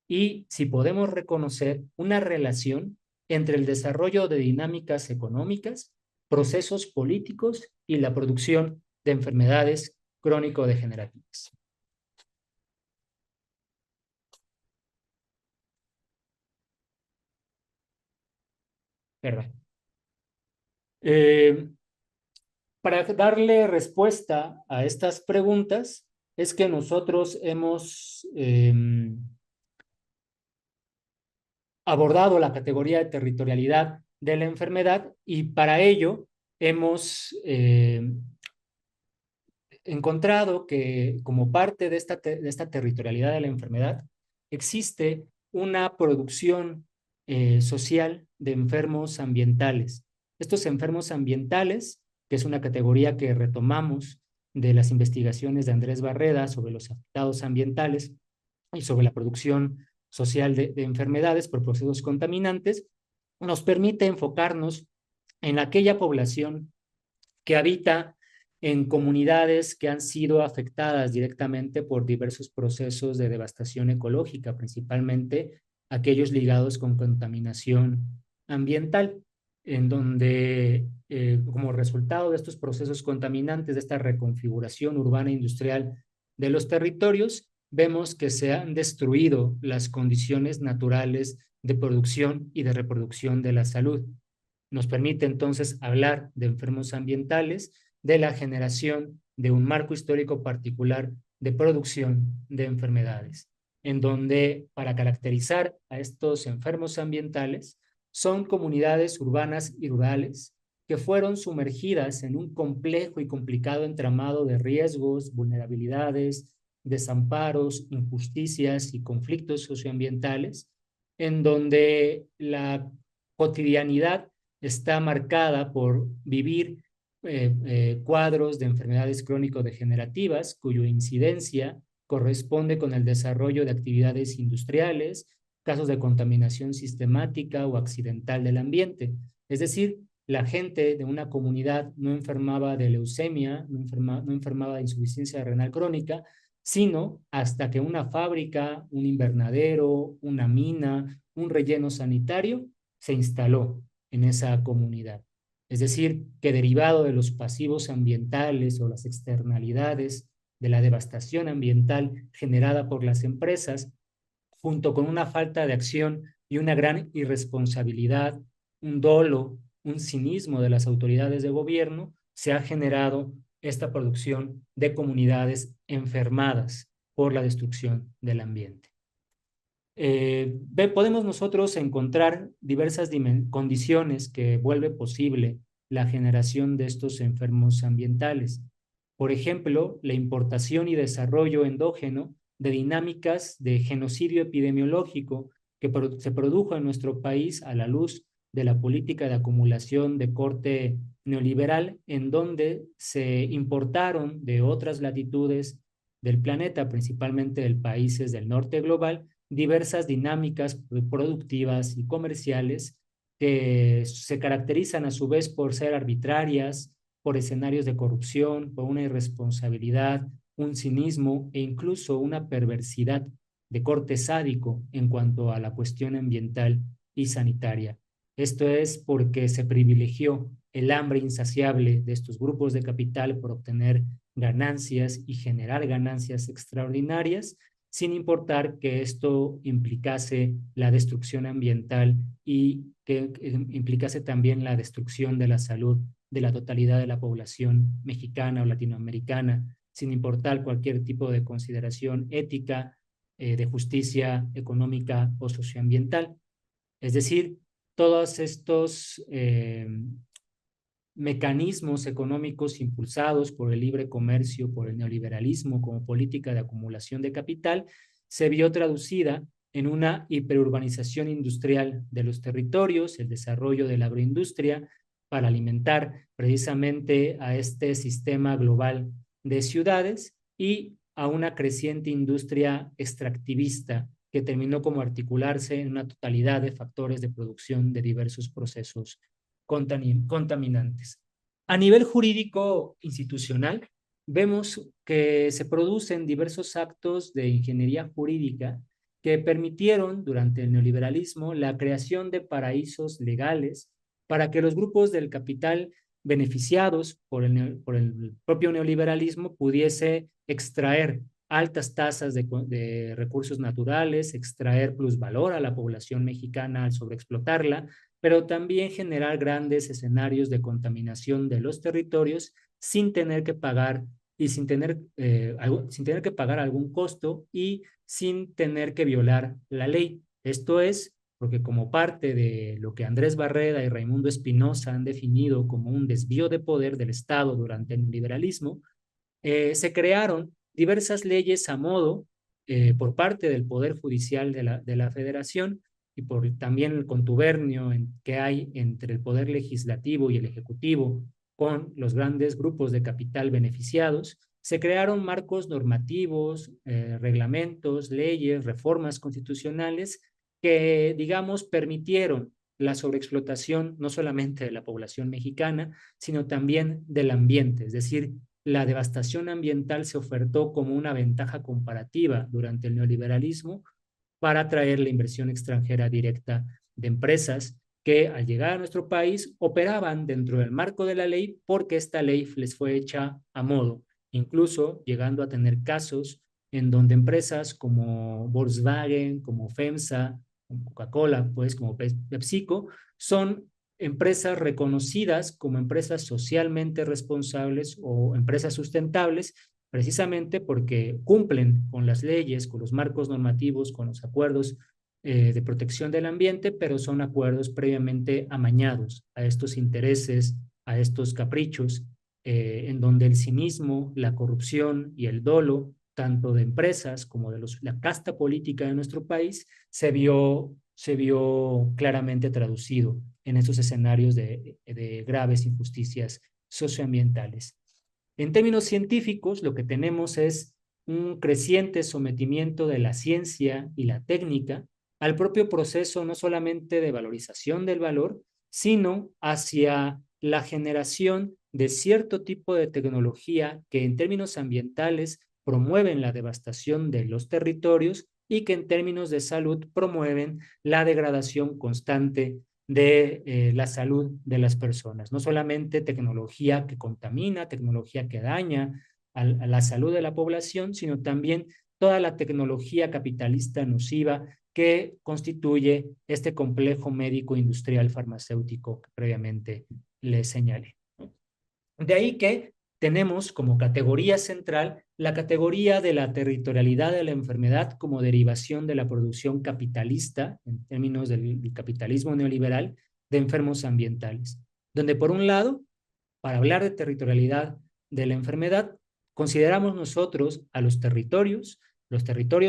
Y si podemos reconocer una relación entre el desarrollo de dinámicas económicas, procesos políticos y la producción de enfermedades crónico-degenerativas. Perdón. Para darle respuesta a estas preguntas es que nosotros hemos abordado la categoría de territorialidad de la enfermedad y para ello hemos encontrado que como parte de esta territorialidad de la enfermedad existe una producción social de enfermos ambientales. Estos enfermos ambientales, que es una categoría que retomamos de las investigaciones de Andrés Barreda sobre los afectados ambientales y sobre la producción social de enfermedades por procesos contaminantes, nos permite enfocarnos en aquella población que habita en comunidades que han sido afectadas directamente por diversos procesos de devastación ecológica, principalmente aquellos ligados con contaminación ambiental, en donde como resultado de estos procesos contaminantes, de esta reconfiguración urbana e industrial de los territorios, vemos que se han destruido las condiciones naturales de producción y de reproducción de la salud. Nos permite entonces hablar de enfermos ambientales, de la generación de un marco histórico particular de producción de enfermedades, en donde para caracterizar a estos enfermos ambientales son comunidades urbanas y rurales que fueron sumergidas en un complejo y complicado entramado de riesgos, vulnerabilidades, desamparos, injusticias y conflictos socioambientales, en donde la cotidianidad está marcada por vivir cuadros de enfermedades crónico-degenerativas cuya incidencia corresponde con el desarrollo de actividades industriales, casos de contaminación sistemática o accidental del ambiente. Es decir, la gente de una comunidad no enfermaba de leucemia, no enfermaba de insuficiencia renal crónica, sino hasta que una fábrica, un invernadero, una mina, un relleno sanitario se instaló en esa comunidad. Es decir, que derivado de los pasivos ambientales o las externalidades de la devastación ambiental generada por las empresas, junto con una falta de acción y una gran irresponsabilidad, un dolo, un cinismo de las autoridades de gobierno, se ha generado esta producción de comunidades enfermadas por la destrucción del ambiente. Podemos nosotros encontrar diversas condiciones que vuelve posible la generación de estos enfermos ambientales. Por ejemplo, la importación y desarrollo endógeno de dinámicas de genocidio epidemiológico que se produjo en nuestro país a la luz de la política de acumulación de corte neoliberal, en donde se importaron de otras latitudes del planeta, principalmente de países del norte global, diversas dinámicas productivas y comerciales que se caracterizan a su vez por ser arbitrarias, por escenarios de corrupción, por una irresponsabilidad, un cinismo e incluso una perversidad de corte sádico en cuanto a la cuestión ambiental y sanitaria. Esto es porque se privilegió el hambre insaciable de estos grupos de capital por obtener ganancias y generar ganancias extraordinarias, sin importar que esto implicase la destrucción ambiental y que implicase también la destrucción de la salud de la totalidad de la población mexicana o latinoamericana, sin importar cualquier tipo de consideración ética, de justicia económica o socioambiental. Es decir, todos estos mecanismos económicos impulsados por el libre comercio, por el neoliberalismo como política de acumulación de capital, se vio traducida en una hiperurbanización industrial de los territorios, el desarrollo de la agroindustria para alimentar precisamente a este sistema global de ciudades y a una creciente industria extractivista que terminó como articularse en una totalidad de factores de producción de diversos procesos contaminantes. A nivel jurídico institucional, vemos que se producen diversos actos de ingeniería jurídica que permitieron durante el neoliberalismo la creación de paraísos legales para que los grupos del capital beneficiados por el propio neoliberalismo pudiese extraer altas tasas de recursos naturales, extraer plusvalor a la población mexicana al sobreexplotarla, pero también generar grandes escenarios de contaminación de los territorios sin tener que pagar y sin tener que pagar algún costo y sin tener que violar la ley. Esto es porque como parte de lo que Andrés Barreda y Raimundo Espinosa han definido como un desvío de poder del Estado durante el liberalismo, se crearon diversas leyes a modo por parte del Poder Judicial de la Federación y por también el contubernio que hay entre el Poder Legislativo y el Ejecutivo con los grandes grupos de capital beneficiados, se crearon marcos normativos, reglamentos, leyes, reformas constitucionales que, digamos, permitieron la sobreexplotación no solamente de la población mexicana, sino también del ambiente, es decir, la devastación ambiental se ofertó como una ventaja comparativa durante el neoliberalismo para atraer la inversión extranjera directa de empresas que al llegar a nuestro país operaban dentro del marco de la ley porque esta ley les fue hecha a modo, incluso llegando a tener casos en donde empresas como Volkswagen, como FEMSA, como Coca-Cola, pues como PepsiCo, son empresas reconocidas como empresas socialmente responsables o empresas sustentables, precisamente porque cumplen con las leyes, con los marcos normativos, con los acuerdos de protección del ambiente, pero son acuerdos previamente amañados a estos intereses, a estos caprichos, en donde el cinismo, la corrupción y el dolo, tanto de empresas como de la casta política de nuestro país, se vio se vio claramente traducido en estos escenarios de graves injusticias socioambientales. En términos científicos, lo que tenemos es un creciente sometimiento de la ciencia y la técnica al propio proceso no solamente de valorización del valor, sino hacia la generación de cierto tipo de tecnología que en términos ambientales promueven la devastación de los territorios y que en términos de salud promueven la degradación constante de la salud de las personas. No solamente tecnología que contamina, tecnología que daña a la salud de la población, sino también toda la tecnología capitalista nociva que constituye este complejo médico industrial farmacéutico que previamente le señalé. De ahí que tenemos como categoría central la categoría de la territorialidad de la enfermedad como derivación de la producción capitalista, en términos del capitalismo neoliberal, de enfermos ambientales, donde por un lado, para hablar de territorialidad de la enfermedad, consideramos nosotros a los territorios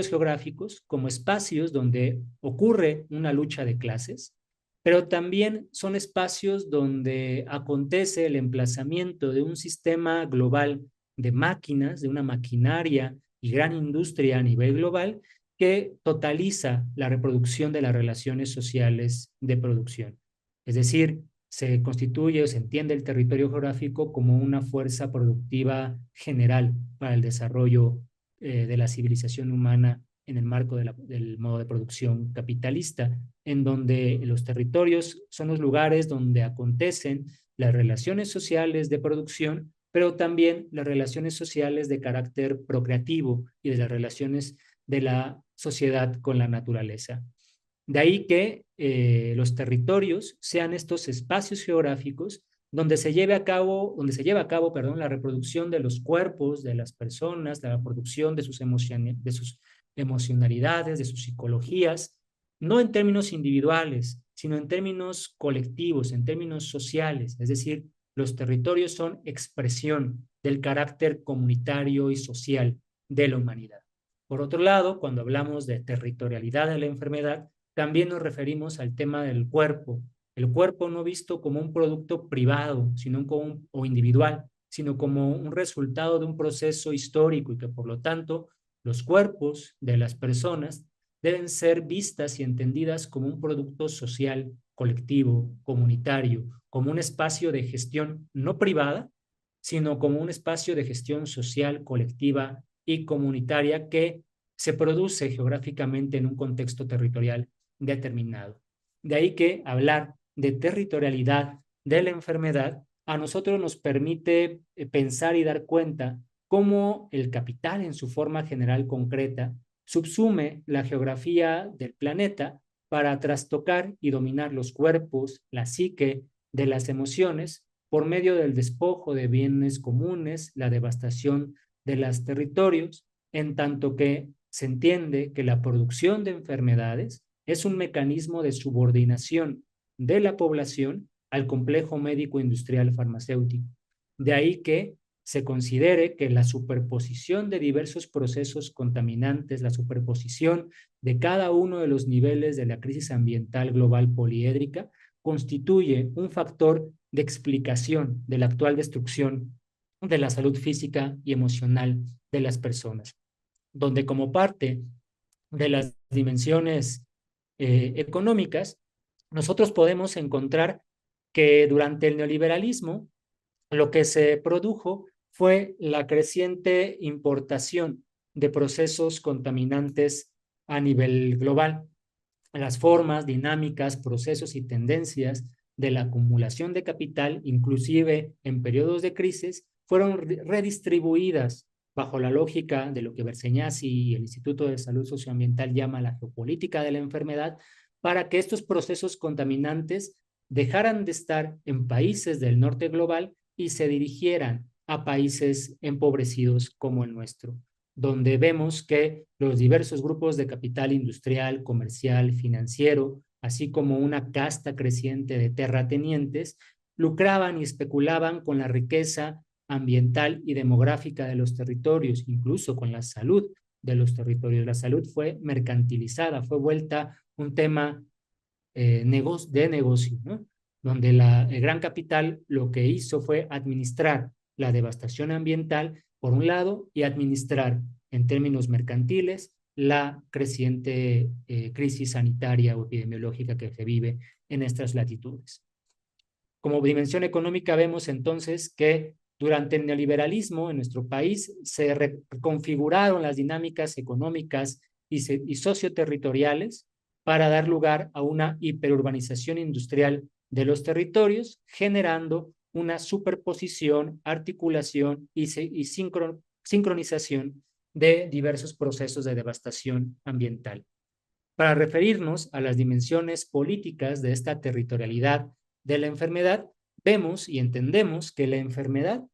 geográficos, como espacios donde ocurre una lucha de clases, pero también son espacios donde acontece el emplazamiento de un sistema global de máquinas, de una maquinaria y gran industria a nivel global que totaliza la reproducción de las relaciones sociales de producción. Es decir, se constituye o se entiende el territorio geográfico como una fuerza productiva general para el desarrollo de la civilización humana en el marco del modo de producción capitalista, en donde los territorios son los lugares donde acontecen las relaciones sociales de producción, pero también las relaciones sociales de carácter procreativo y de las relaciones de la sociedad con la naturaleza. De ahí que los territorios sean estos espacios geográficos donde se lleva a cabo, la reproducción de los cuerpos de las personas, la reproducción de sus emocionalidades, de sus psicologías, no en términos individuales, sino en términos colectivos, en términos sociales. Es decir, los territorios son expresión del carácter comunitario y social de la humanidad. Por otro lado, cuando hablamos de territorialidad de la enfermedad, también nos referimos al tema del cuerpo. El cuerpo no visto como un producto privado o individual, sino como un resultado de un proceso histórico y que por lo tanto los cuerpos de las personas deben ser vistas y entendidas como un producto social, colectivo, comunitario, como un espacio de gestión no privada, sino como un espacio de gestión social, colectiva y comunitaria que se produce geográficamente en un contexto territorial determinado. De ahí que hablar de territorialidad de la enfermedad a nosotros nos permite pensar y dar cuenta cómo el capital en su forma general concreta subsume la geografía del planeta para trastocar y dominar los cuerpos, la psique de las emociones por medio del despojo de bienes comunes, la devastación de los territorios, en tanto que se entiende que la producción de enfermedades es un mecanismo de subordinación de la población al complejo médico industrial farmacéutico. De ahí que se considere que la superposición de diversos procesos contaminantes, la superposición de cada uno de los niveles de la crisis ambiental global poliédrica, constituye un factor de explicación de la actual destrucción de la salud física y emocional de las personas, donde como parte de las dimensiones económicas, nosotros podemos encontrar que durante el neoliberalismo lo que se produjo fue la creciente importación de procesos contaminantes a nivel global. Las formas, dinámicas, procesos y tendencias de la acumulación de capital, inclusive en periodos de crisis, fueron redistribuidas bajo la lógica de lo que Berseñasi y el Instituto de Salud Socioambiental llama la geopolítica de la enfermedad, para que estos procesos contaminantes dejaran de estar en países del norte global y se dirigieran a países empobrecidos como el nuestro, donde vemos que los diversos grupos de capital industrial, comercial, financiero, así como una casta creciente de terratenientes, lucraban y especulaban con la riqueza ambiental y demográfica de los territorios, incluso con la salud de los territorios. La salud fue mercantilizada, fue vuelta un tema de negocio, ¿no? Donde el gran capital lo que hizo fue administrar la devastación ambiental, por un lado, y administrar en términos mercantiles la creciente crisis sanitaria o epidemiológica que se vive en estas latitudes. Como dimensión económica vemos entonces que durante el neoliberalismo en nuestro país se reconfiguraron las dinámicas económicas y socioterritoriales para dar lugar a una hiperurbanización industrial de los territorios, generando una superposición, articulación y sincronización de diversos procesos de devastación ambiental. Para referirnos a las dimensiones políticas de esta territorialidad de la enfermedad, vemos y entendemos que la enfermedad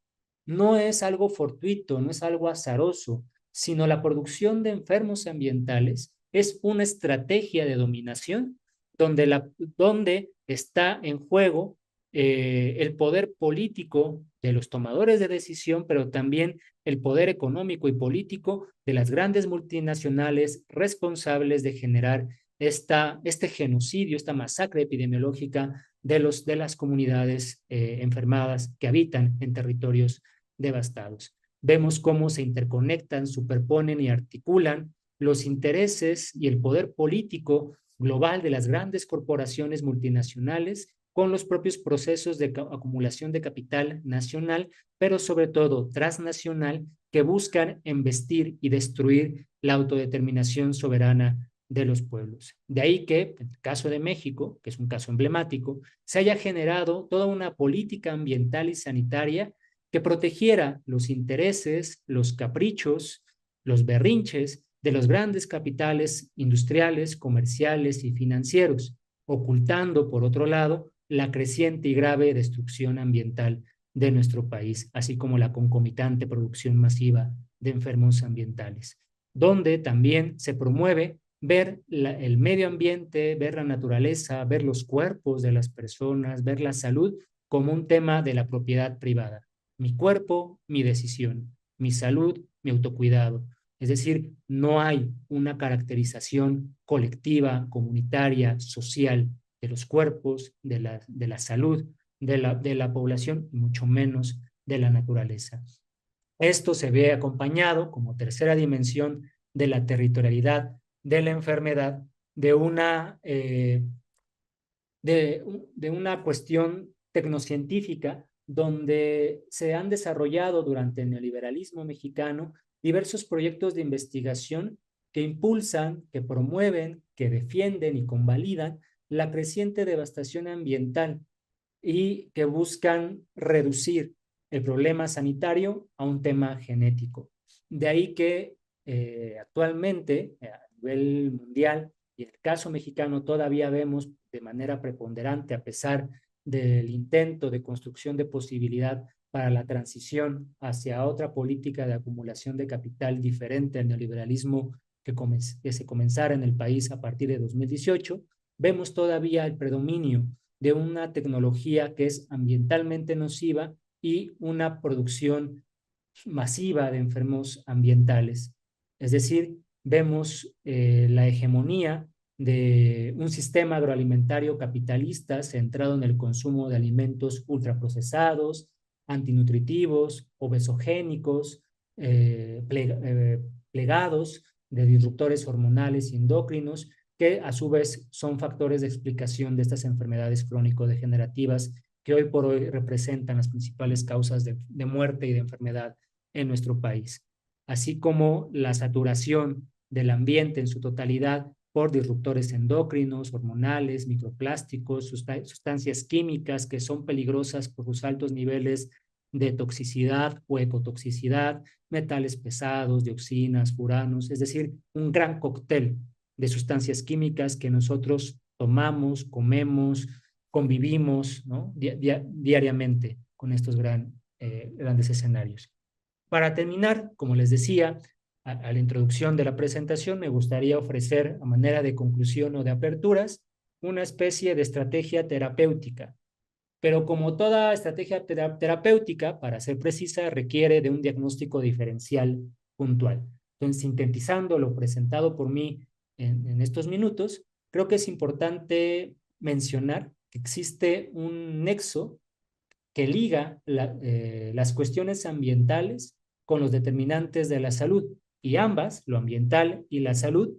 no es algo fortuito, no es algo azaroso, sino la producción de enfermos ambientales es una estrategia de dominación donde está en juego el poder político de los tomadores de decisión, pero también el poder económico y político de las grandes multinacionales responsables de generar este genocidio, esta masacre epidemiológica de las comunidades enfermadas que habitan en territorios devastados. Vemos cómo se interconectan, superponen y articulan los intereses y el poder político global de las grandes corporaciones multinacionales con los propios procesos de acumulación de capital nacional, pero sobre todo transnacional, que buscan embestir y destruir la autodeterminación soberana de los pueblos. De ahí que, en el caso de México, que es un caso emblemático, se haya generado toda una política ambiental y sanitaria que protegiera los intereses, los caprichos, los berrinches de los grandes capitales industriales, comerciales y financieros, ocultando, por otro lado, la creciente y grave destrucción ambiental de nuestro país, así como la concomitante producción masiva de enfermos ambientales, donde también se promueve ver el medio ambiente, ver la naturaleza, ver los cuerpos de las personas, ver la salud como un tema de la propiedad privada. Mi cuerpo, mi decisión, mi salud, mi autocuidado. Es decir, no hay una caracterización colectiva, comunitaria, social de los cuerpos, de la salud, de la población, y mucho menos de la naturaleza. Esto se ve acompañado como tercera dimensión de la territorialidad de la enfermedad de una cuestión tecnocientífica donde se han desarrollado durante el neoliberalismo mexicano diversos proyectos de investigación que impulsan, que promueven, que defienden y convalidan la creciente devastación ambiental y que buscan reducir el problema sanitario a un tema genético. De ahí que actualmente a nivel mundial y en el caso mexicano todavía vemos de manera preponderante, a pesar del intento de construcción de posibilidad para la transición hacia otra política de acumulación de capital diferente al neoliberalismo que se comenzara en el país a partir de 2018, vemos todavía el predominio de una tecnología que es ambientalmente nociva y una producción masiva de enfermos ambientales. Es decir, vemos la hegemonía de un sistema agroalimentario capitalista centrado en el consumo de alimentos ultraprocesados, antinutritivos, obesogénicos, plegados de disruptores hormonales y endocrinos, que a su vez son factores de explicación de estas enfermedades crónico-degenerativas que hoy por hoy representan las principales causas de muerte y de enfermedad en nuestro país, así como la saturación del ambiente en su totalidad por disruptores endocrinos, hormonales, microplásticos, sustancias químicas que son peligrosas por sus altos niveles de toxicidad o ecotoxicidad, metales pesados, dioxinas, furanos, es decir, un gran cóctel de sustancias químicas que nosotros tomamos, comemos, convivimos, ¿no? diariamente con estos grandes escenarios. Para terminar, como les decía, a la introducción de la presentación, me gustaría ofrecer a manera de conclusión o de aperturas una especie de estrategia terapéutica. Pero como toda estrategia terapéutica, para ser precisa, requiere de un diagnóstico diferencial puntual. Entonces, sintetizando lo presentado por mí en estos minutos, creo que es importante mencionar que existe un nexo que liga las cuestiones ambientales con los determinantes de la salud, y ambas, lo ambiental y la salud,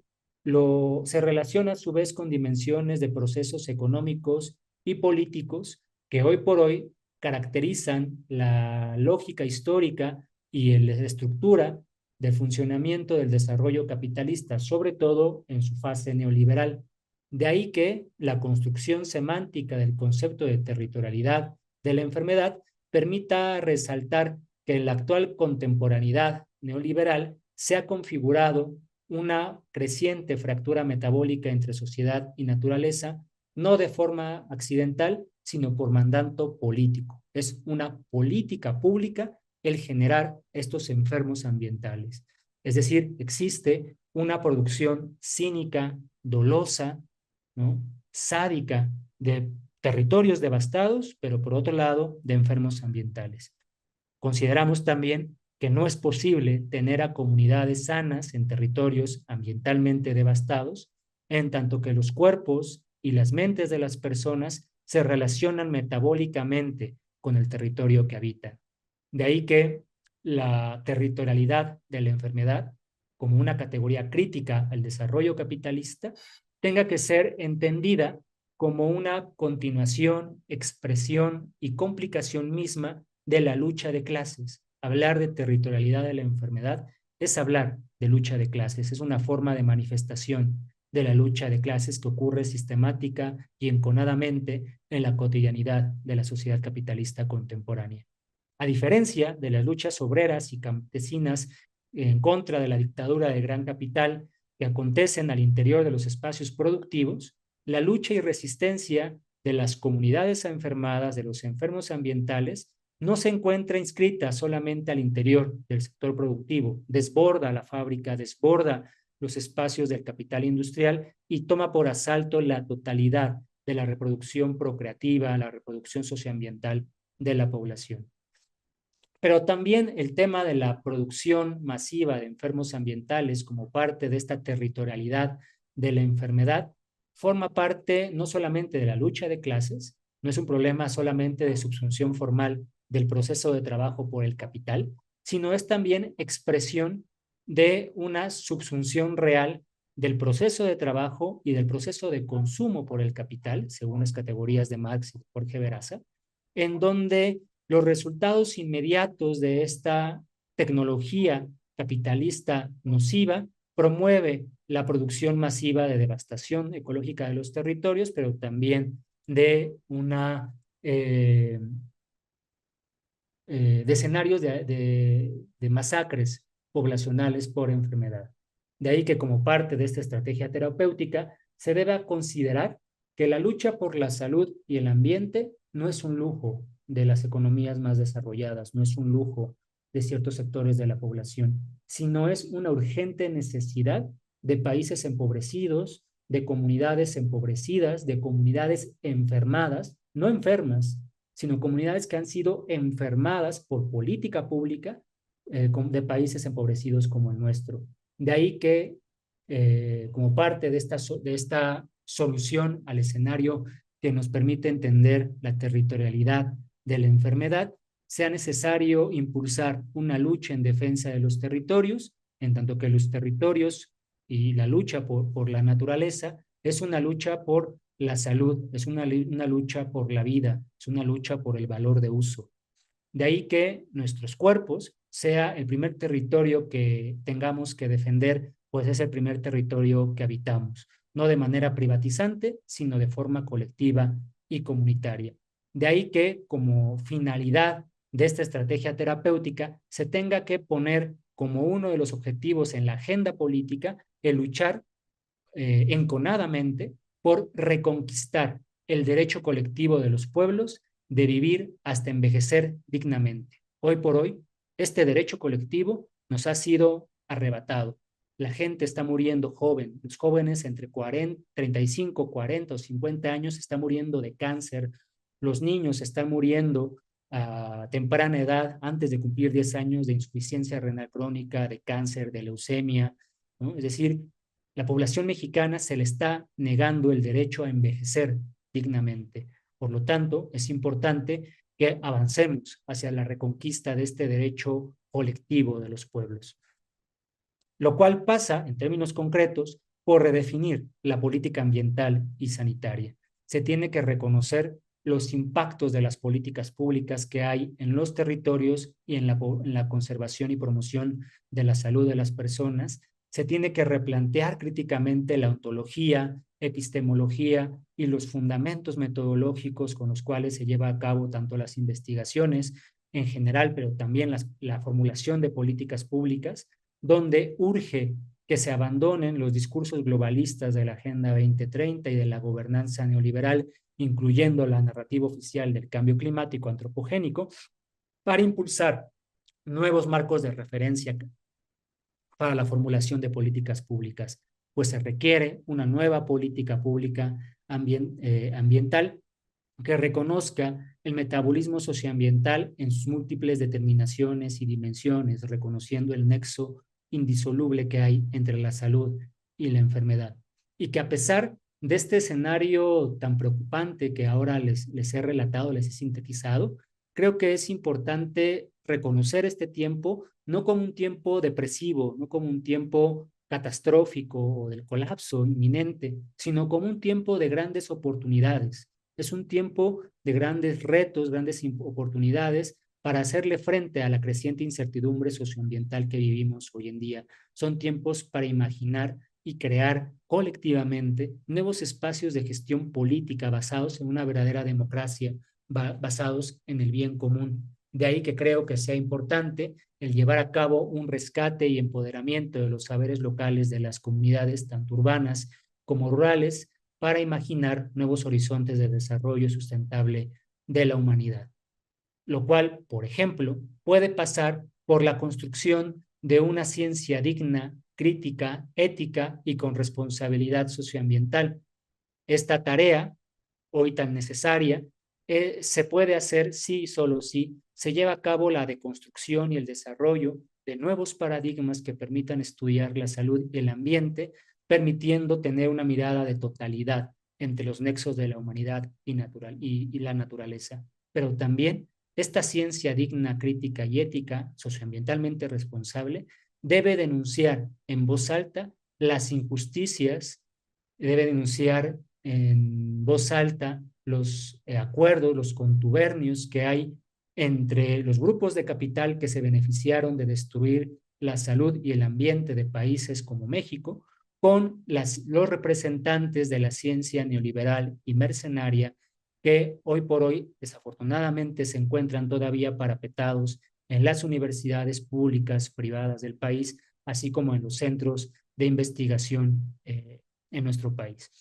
se relaciona a su vez con dimensiones de procesos económicos y políticos que hoy por hoy caracterizan la lógica histórica y la estructura del funcionamiento del desarrollo capitalista, sobre todo en su fase neoliberal. De ahí que la construcción semántica del concepto de territorialidad de la enfermedad permita resaltar que en la actual contemporaneidad neoliberal se ha configurado una creciente fractura metabólica entre sociedad y naturaleza, no de forma accidental, sino por mandato político. Es una política pública el generar estos enfermos ambientales. Es decir, existe una producción cínica, dolosa, ¿no?, sádica de territorios devastados, pero por otro lado, de enfermos ambientales. Consideramos también que no es posible tener a comunidades sanas en territorios ambientalmente devastados, en tanto que los cuerpos y las mentes de las personas se relacionan metabólicamente con el territorio que habitan. De ahí que la territorialidad de la enfermedad, como una categoría crítica al desarrollo capitalista, tenga que ser entendida como una continuación, expresión y complicación misma de la lucha de clases. Hablar de territorialidad de la enfermedad es hablar de lucha de clases, es una forma de manifestación de la lucha de clases que ocurre sistemática y enconadamente en la cotidianidad de la sociedad capitalista contemporánea. A diferencia de las luchas obreras y campesinas en contra de la dictadura del gran capital que acontecen al interior de los espacios productivos, la lucha y resistencia de las comunidades enfermadas, de los enfermos ambientales, no se encuentra inscrita solamente al interior del sector productivo, desborda la fábrica, desborda los espacios del capital industrial y toma por asalto la totalidad de la reproducción procreativa, la reproducción socioambiental de la población. Pero también el tema de la producción masiva de enfermos ambientales como parte de esta territorialidad de la enfermedad forma parte no solamente de la lucha de clases, no es un problema solamente de subsunción formal del proceso de trabajo por el capital, sino es también expresión de una subsunción real del proceso de trabajo y del proceso de consumo por el capital, según las categorías de Marx y Jorge Veraza, en donde los resultados inmediatos de esta tecnología capitalista nociva promueve la producción masiva de devastación ecológica de los territorios, pero también de de escenarios de masacres poblacionales por enfermedad. De ahí que como parte de esta estrategia terapéutica se debe considerar que la lucha por la salud y el ambiente no es un lujo de las economías más desarrolladas, no es un lujo de ciertos sectores de la población, sino es una urgente necesidad de países empobrecidos, de comunidades empobrecidas, de comunidades enfermadas, no enfermas, sino comunidades que han sido enfermadas por política pública de países empobrecidos como el nuestro. De ahí que, como parte de esta solución al escenario que nos permite entender la territorialidad de la enfermedad, sea necesario impulsar una lucha en defensa de los territorios, en tanto que los territorios y la lucha por la naturaleza es una lucha por la salud, es una lucha por la vida, es una lucha por el valor de uso. De ahí que nuestros cuerpos sea el primer territorio que tengamos que defender, pues es el primer territorio que habitamos, no de manera privatizante, sino de forma colectiva y comunitaria. De ahí que como finalidad de esta estrategia terapéutica se tenga que poner como uno de los objetivos en la agenda política el luchar enconadamente por reconquistar el derecho colectivo de los pueblos de vivir hasta envejecer dignamente. Hoy por hoy, este derecho colectivo nos ha sido arrebatado. La gente está muriendo joven, los jóvenes entre 35, 40 o 50 años están muriendo de cáncer, los niños están muriendo a temprana edad, antes de cumplir 10 años, de insuficiencia renal crónica, de cáncer, de leucemia, ¿no? Es decir, la población mexicana se le está negando el derecho a envejecer dignamente. Por lo tanto, es importante que avancemos hacia la reconquista de este derecho colectivo de los pueblos, lo cual pasa, en términos concretos, por redefinir la política ambiental y sanitaria. Se tiene que reconocer los impactos de las políticas públicas que hay en los territorios y en la conservación y promoción de la salud de las personas. Se tiene que replantear críticamente la ontología, epistemología y los fundamentos metodológicos con los cuales se lleva a cabo tanto las investigaciones en general, pero también la formulación de políticas públicas, donde urge que se abandonen los discursos globalistas de la Agenda 2030 y de la gobernanza neoliberal, incluyendo la narrativa oficial del cambio climático antropogénico, para impulsar nuevos marcos de referencia para la formulación de políticas públicas, pues se requiere una nueva política pública ambiental que reconozca el metabolismo socioambiental en sus múltiples determinaciones y dimensiones, reconociendo el nexo indisoluble que hay entre la salud y la enfermedad. Y que a pesar de este escenario tan preocupante que ahora les he relatado, les he sintetizado, creo que es importante reconocer este tiempo no como un tiempo depresivo, no como un tiempo catastrófico o del colapso inminente, sino como un tiempo de grandes oportunidades. Es un tiempo de grandes retos, grandes oportunidades para hacerle frente a la creciente incertidumbre socioambiental que vivimos hoy en día. Son tiempos para imaginar y crear colectivamente nuevos espacios de gestión política basados en una verdadera democracia, basados en el bien común. De ahí que creo que sea importante el llevar a cabo un rescate y empoderamiento de los saberes locales de las comunidades, tanto urbanas como rurales, para imaginar nuevos horizontes de desarrollo sustentable de la humanidad. Lo cual, por ejemplo, puede pasar por la construcción de una ciencia digna, crítica, ética y con responsabilidad socioambiental. Esta tarea, hoy tan necesaria, se puede hacer si y solo si se lleva a cabo la deconstrucción y el desarrollo de nuevos paradigmas que permitan estudiar la salud y el ambiente, permitiendo tener una mirada de totalidad entre los nexos de la humanidad y la naturaleza. Pero también esta ciencia digna, crítica y ética, socioambientalmente responsable, debe denunciar en voz alta las injusticias, debe denunciar en voz alta los acuerdos, los contubernios que hay entre los grupos de capital que se beneficiaron de destruir la salud y el ambiente de países como México, con los representantes de la ciencia neoliberal y mercenaria que hoy por hoy desafortunadamente se encuentran todavía parapetados en las universidades públicas, privadas del país, así como en los centros de investigación en nuestro país.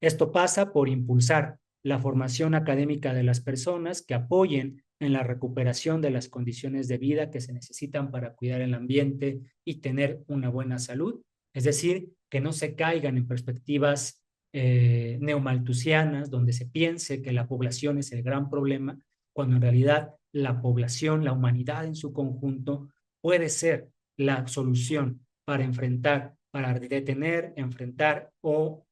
Esto pasa por impulsar la formación académica de las personas que apoyen en la recuperación de las condiciones de vida que se necesitan para cuidar el ambiente y tener una buena salud. Es decir, que no se caigan en perspectivas neomalthusianas, donde se piense que la población es el gran problema, cuando en realidad la población, la humanidad en su conjunto, puede ser la solución para enfrentar, para detener, enfrentar o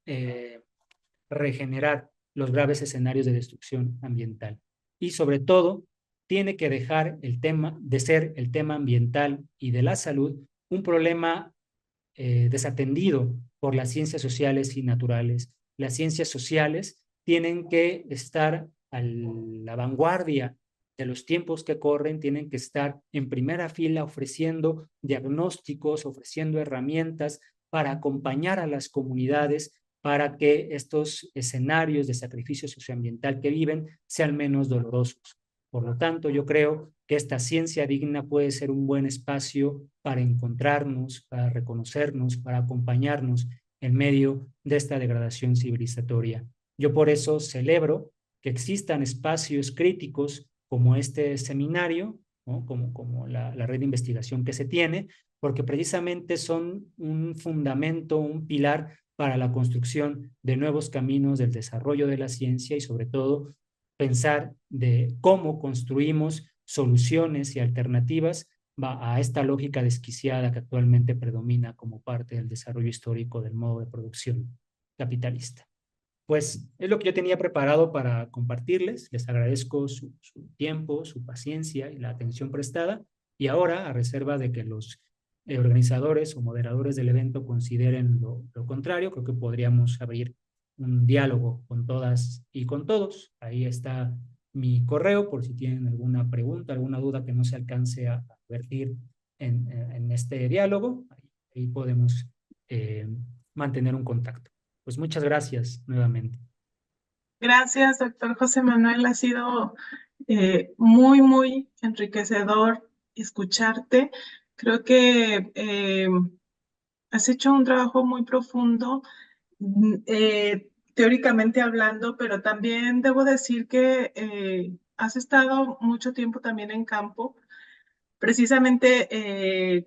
regenerar los graves escenarios de destrucción ambiental. Y sobre todo, tiene que dejar el tema de ser el tema ambiental y de la salud un problema desatendido por las ciencias sociales y naturales. Las ciencias sociales tienen que estar a la vanguardia de los tiempos que corren, tienen que estar en primera fila ofreciendo diagnósticos, ofreciendo herramientas para acompañar a las comunidades para que estos escenarios de sacrificio socioambiental que viven sean menos dolorosos. Por lo tanto, yo creo que esta ciencia digna puede ser un buen espacio para encontrarnos, para reconocernos, para acompañarnos en medio de esta degradación civilizatoria. Yo por eso celebro que existan espacios críticos como este seminario, ¿no? como la red de investigación que se tiene, porque precisamente son un fundamento, un pilar para la construcción de nuevos caminos del desarrollo de la ciencia y sobre todo pensar de cómo construimos soluciones y alternativas a esta lógica desquiciada que actualmente predomina como parte del desarrollo histórico del modo de producción capitalista. Pues es lo que yo tenía preparado para compartirles. Les agradezco su tiempo, su paciencia y la atención prestada. Y ahora, a reserva de que los organizadores o moderadores del evento consideren lo contrario, creo que podríamos abrir un diálogo con todas y con todos. Ahí está mi correo por si tienen alguna pregunta, alguna duda que no se alcance a vertir en este diálogo. Ahí podemos eh, mantener un contacto. Pues muchas gracias nuevamente. Gracias, doctor José Manuel. Ha sido muy, muy enriquecedor escucharte. Creo que has hecho un trabajo muy profundo, teóricamente hablando, pero también debo decir que has estado mucho tiempo también en campo, precisamente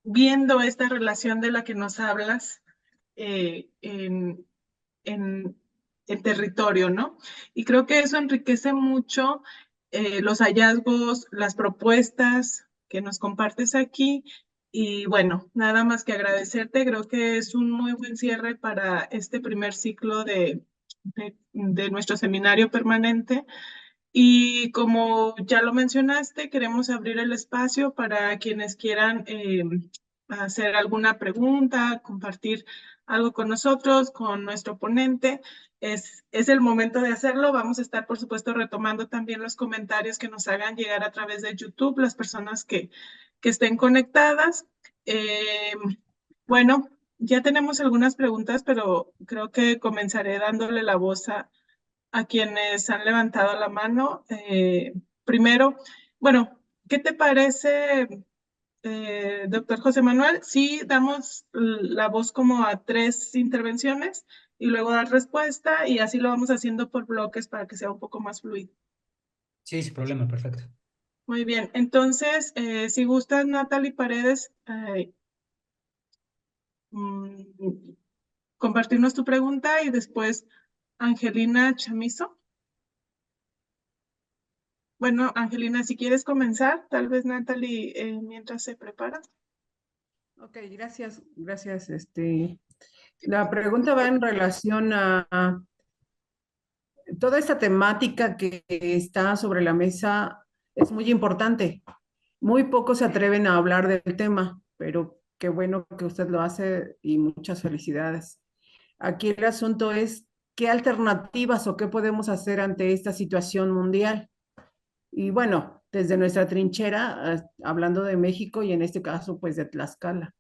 viendo esta relación de la que nos hablas en el territorio, ¿no? Y creo que eso enriquece mucho los hallazgos, las propuestas que nos compartes aquí. Y bueno, nada más que agradecerte. Creo que es un muy buen cierre para este primer ciclo de nuestro seminario permanente. Y como ya lo mencionaste, queremos abrir el espacio para quienes quieran hacer alguna pregunta, compartir algo con nosotros, con nuestro ponente. Es el momento de hacerlo. Vamos a estar, por supuesto, retomando también los comentarios que nos hagan llegar a través de YouTube, las personas que estén conectadas. Eh, bueno, ya tenemos algunas preguntas, pero creo que comenzaré dándole la voz a quienes han levantado la mano. Primero, bueno, ¿qué te parece, doctor José Manuel? Sí, damos la voz como a 3 intervenciones y luego dar respuesta y así lo vamos haciendo por bloques para que sea un poco más fluido. Sí, sin problema, perfecto. Muy bien, entonces, si gustas, Natalie Paredes, mm, compartirnos tu pregunta y después Angelina Chamizo. Bueno, Angelina, si quieres comenzar, tal vez Natalie, mientras se prepara. Ok, gracias, gracias. La pregunta va en relación a toda esta temática que está sobre la mesa, es muy importante. Muy pocos se atreven a hablar del tema, pero qué bueno que usted lo hace y muchas felicidades. Aquí el asunto es qué alternativas o qué podemos hacer ante esta situación mundial. Y bueno, desde nuestra trinchera, hablando de México y en este caso, pues de Tlaxcala.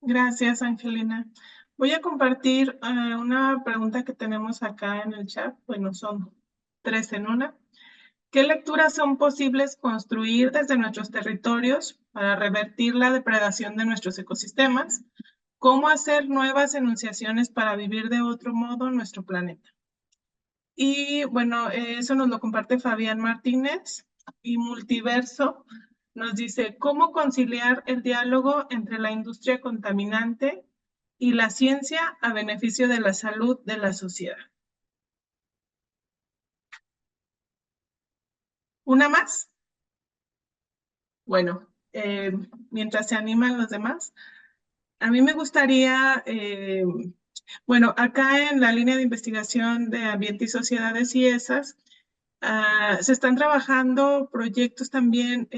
Gracias, Angelina. Voy a compartir una pregunta que tenemos acá en el chat. Bueno, son 3 en una. ¿Qué lecturas son posibles construir desde nuestros territorios para revertir la depredación de nuestros ecosistemas? ¿Cómo hacer nuevas enunciaciones para vivir de otro modo nuestro planeta? Y bueno, eso nos lo comparte Fabián Martínez. Y Multiverso nos dice, ¿cómo conciliar el diálogo entre la industria contaminante y la ciencia a beneficio de la salud de la sociedad? ¿Una más? Bueno, mientras se animan los demás, a mí me gustaría, bueno, acá en la línea de investigación de ambiente y sociedades y esas, se están trabajando proyectos también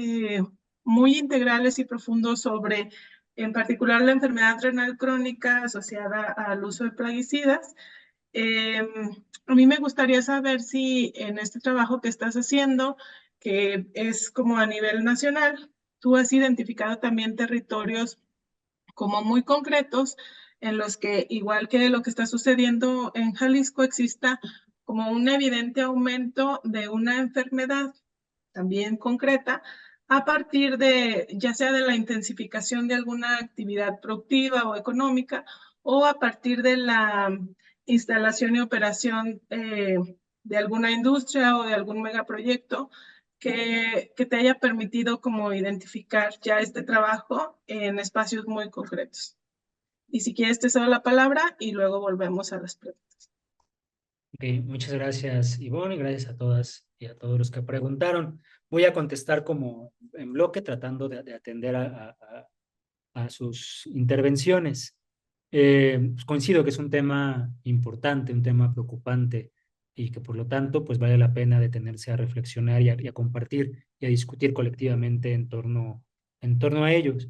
muy integrales y profundos sobre, en particular, la enfermedad renal crónica asociada al uso de plaguicidas. Eh, a mí me gustaría saber si en este trabajo que estás haciendo, que es como a nivel nacional, tú has identificado también territorios como muy concretos en los que, igual que lo que está sucediendo en Jalisco, exista como un evidente aumento de una enfermedad también concreta a partir de, ya sea de la intensificación de alguna actividad productiva o económica, o a partir de la instalación y operación de alguna industria o de algún megaproyecto que te haya permitido como identificar ya este trabajo en espacios muy concretos. Y si quieres te cedo la palabra y luego volvemos a las preguntas. Okay, muchas gracias, Ivonne, y gracias a todas y a todos los que preguntaron. Voy a contestar como en bloque, tratando de atender a sus intervenciones. Coincido que es un tema importante, un tema preocupante y que por lo tanto pues vale la pena detenerse a reflexionar y a compartir y a discutir colectivamente en torno a ellos.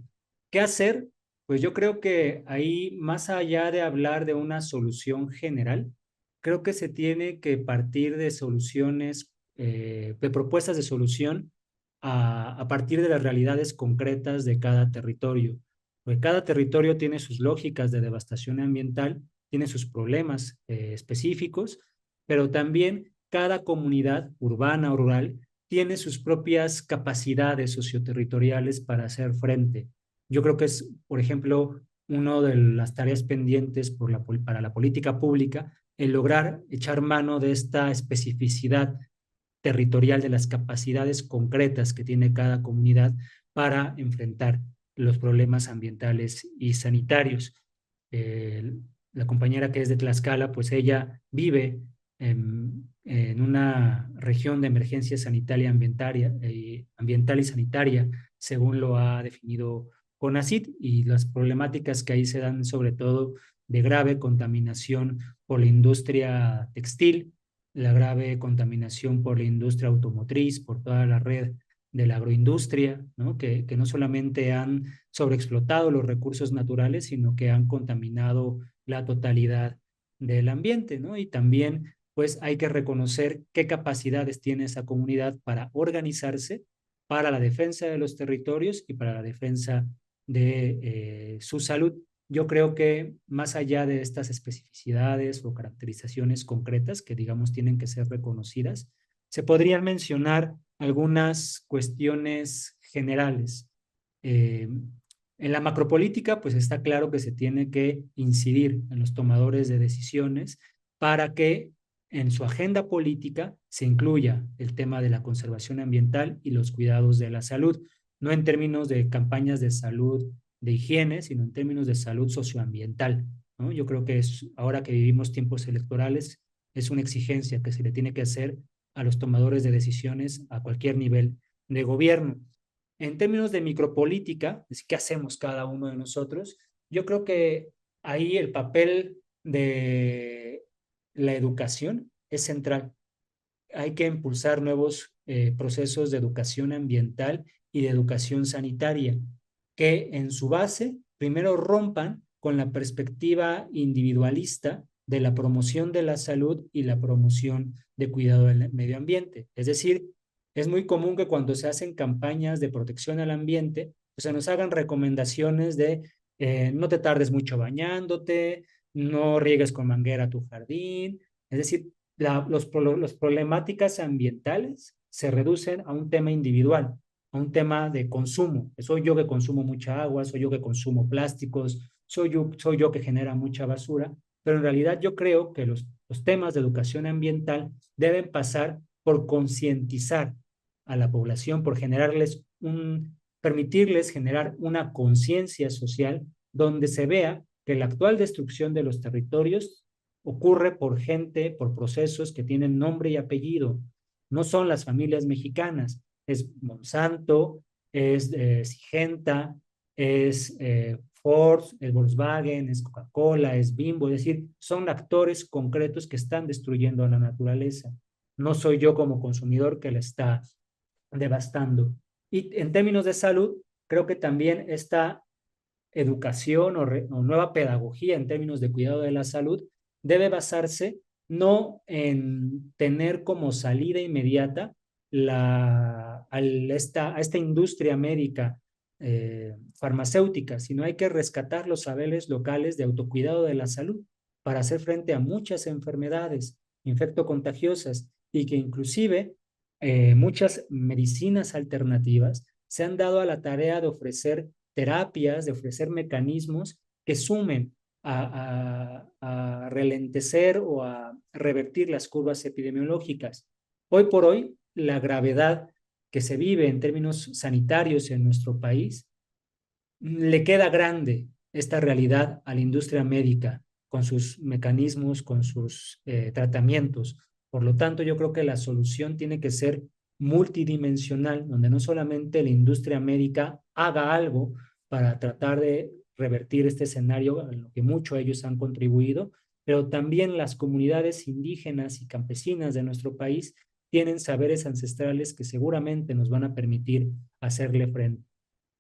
¿Qué hacer? Pues yo creo que ahí, más allá de hablar de una solución general, creo que se tiene que partir de soluciones, de propuestas de solución a partir de las realidades concretas de cada territorio. Porque cada territorio tiene sus lógicas de devastación ambiental, tiene sus problemas específicos, pero también cada comunidad urbana o rural tiene sus propias capacidades socioterritoriales para hacer frente. Yo creo que es, por ejemplo, una de las tareas pendientes para la política pública, el lograr echar mano de esta especificidad territorial, de las capacidades concretas que tiene cada comunidad para enfrentar los problemas ambientales y sanitarios. La compañera que es de Tlaxcala, pues ella vive en una región de emergencia sanitaria ambiental y sanitaria, según lo ha definido CONACYT, y las problemáticas que ahí se dan sobre todo de grave contaminación por la industria textil, la grave contaminación por la industria automotriz, por toda la red de la agroindustria, ¿no? Que no solamente han sobreexplotado los recursos naturales, sino que han contaminado la totalidad del ambiente, ¿no? Y también, pues, hay que reconocer qué capacidades tiene esa comunidad para organizarse para la defensa de los territorios y para la defensa de su salud. Yo creo que más allá de estas especificidades o caracterizaciones concretas que, digamos, tienen que ser reconocidas, se podrían mencionar algunas cuestiones generales. En la macropolítica, pues está claro que se tiene que incidir en los tomadores de decisiones para que en su agenda política se incluya el tema de la conservación ambiental y los cuidados de la salud, no en términos de campañas de salud, de higiene, sino en términos de salud socioambiental, ¿no? Yo creo que ahora que vivimos tiempos electorales, es una exigencia que se le tiene que hacer a los tomadores de decisiones a cualquier nivel de gobierno. En términos de micropolítica, es qué hacemos cada uno de nosotros, yo creo que ahí el papel de la educación es central. Hay que impulsar nuevos procesos de educación ambiental y de educación sanitaria, que en su base primero rompan con la perspectiva individualista de la promoción de la salud y la promoción de cuidado del medio ambiente. Es decir, es muy común que cuando se hacen campañas de protección al ambiente, pues se nos hagan recomendaciones de no te tardes mucho bañándote, no riegues con manguera tu jardín. Es decir, las problemáticas ambientales se reducen a un tema individual, a un tema de consumo. Soy yo que consumo mucha agua, soy yo que consumo plásticos, soy yo que genera mucha basura, pero en realidad yo creo que los temas de educación ambiental deben pasar por concientizar a la población, por permitirles generar una conciencia social donde se vea que la actual destrucción de los territorios ocurre por gente, por procesos que tienen nombre y apellido. No son las familias mexicanas, es Monsanto, es Syngenta, es Ford, es Volkswagen, es Coca-Cola, es Bimbo, es decir, son actores concretos que están destruyendo a la naturaleza. No soy yo como consumidor que la está devastando. Y en términos de salud, creo que también esta educación o nueva pedagogía en términos de cuidado de la salud debe basarse no en tener como salida inmediata a esta industria médica farmacéutica, sino hay que rescatar los saberes locales de autocuidado de la salud para hacer frente a muchas enfermedades infectocontagiosas y que inclusive muchas medicinas alternativas se han dado a la tarea de ofrecer terapias, de ofrecer mecanismos que sumen a relentecer o a revertir las curvas epidemiológicas. Hoy por hoy, la gravedad que se vive en términos sanitarios en nuestro país, le queda grande esta realidad a la industria médica con sus mecanismos, con sus tratamientos. Por lo tanto, yo creo que la solución tiene que ser multidimensional, donde no solamente la industria médica haga algo para tratar de revertir este escenario, en lo que mucho ellos han contribuido, pero también las comunidades indígenas y campesinas de nuestro país tienen saberes ancestrales que seguramente nos van a permitir hacerle frente.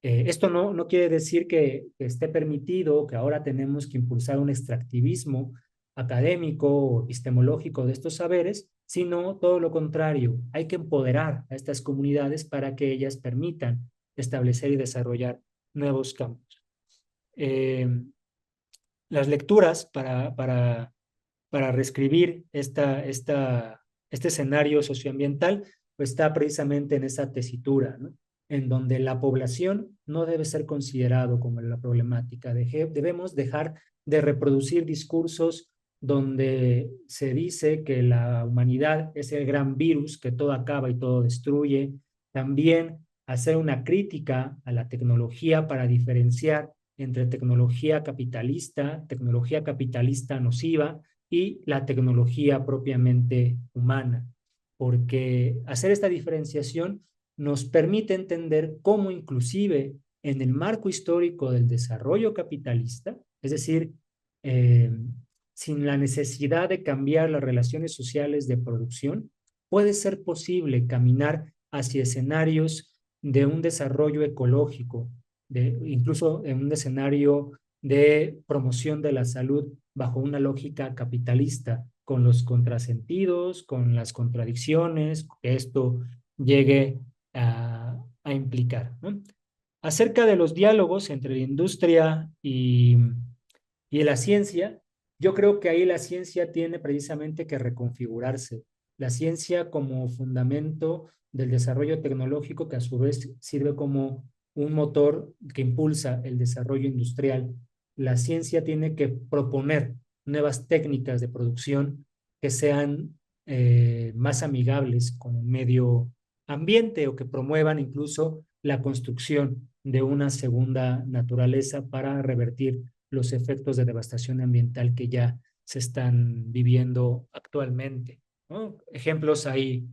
Esto no quiere decir que esté permitido, que ahora tenemos que impulsar un extractivismo académico o epistemológico de estos saberes, sino todo lo contrario. Hay que empoderar a estas comunidades para que ellas permitan establecer y desarrollar nuevos campos. Las lecturas para reescribir este escenario socioambiental, pues está precisamente en esa tesitura, ¿no? En donde la población no debe ser considerado como la problemática. Debemos dejar de reproducir discursos donde se dice que la humanidad es el gran virus que todo acaba y todo destruye. También hacer una crítica a la tecnología para diferenciar entre tecnología capitalista nociva y la tecnología propiamente humana, porque hacer esta diferenciación nos permite entender cómo inclusive en el marco histórico del desarrollo capitalista, es decir, sin la necesidad de cambiar las relaciones sociales de producción, puede ser posible caminar hacia escenarios de un desarrollo ecológico, incluso en un escenario de promoción de la salud bajo una lógica capitalista, con los contrasentidos, con las contradicciones que esto llegue a implicar, ¿no? Acerca de los diálogos entre la industria y la ciencia, yo creo que ahí la ciencia tiene precisamente que reconfigurarse. La ciencia como fundamento del desarrollo tecnológico, que a su vez sirve como un motor que impulsa el desarrollo industrial. La ciencia tiene que proponer nuevas técnicas de producción que sean más amigables con el medio ambiente o que promuevan incluso la construcción de una segunda naturaleza para revertir los efectos de devastación ambiental que ya se están viviendo actualmente, ¿no? Ejemplos hay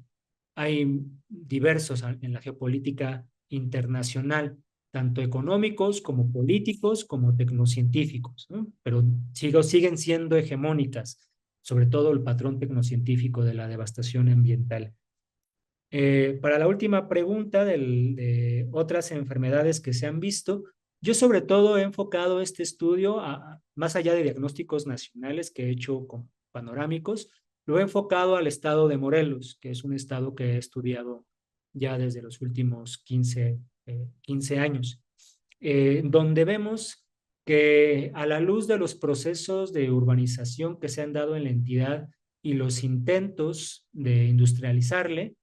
diversos en la geopolítica internacional, tanto económicos como políticos como tecnocientíficos, ¿no? Pero siguen siendo hegemónicas, sobre todo el patrón tecnocientífico de la devastación ambiental. Para la última pregunta de otras enfermedades que se han visto, yo sobre todo he enfocado este estudio más allá de diagnósticos nacionales que he hecho con panorámicos, lo he enfocado al estado de Morelos, que es un estado que he estudiado ya desde los últimos 15 años, donde vemos que a la luz de los procesos de urbanización que se han dado en la entidad y los intentos de industrializarle,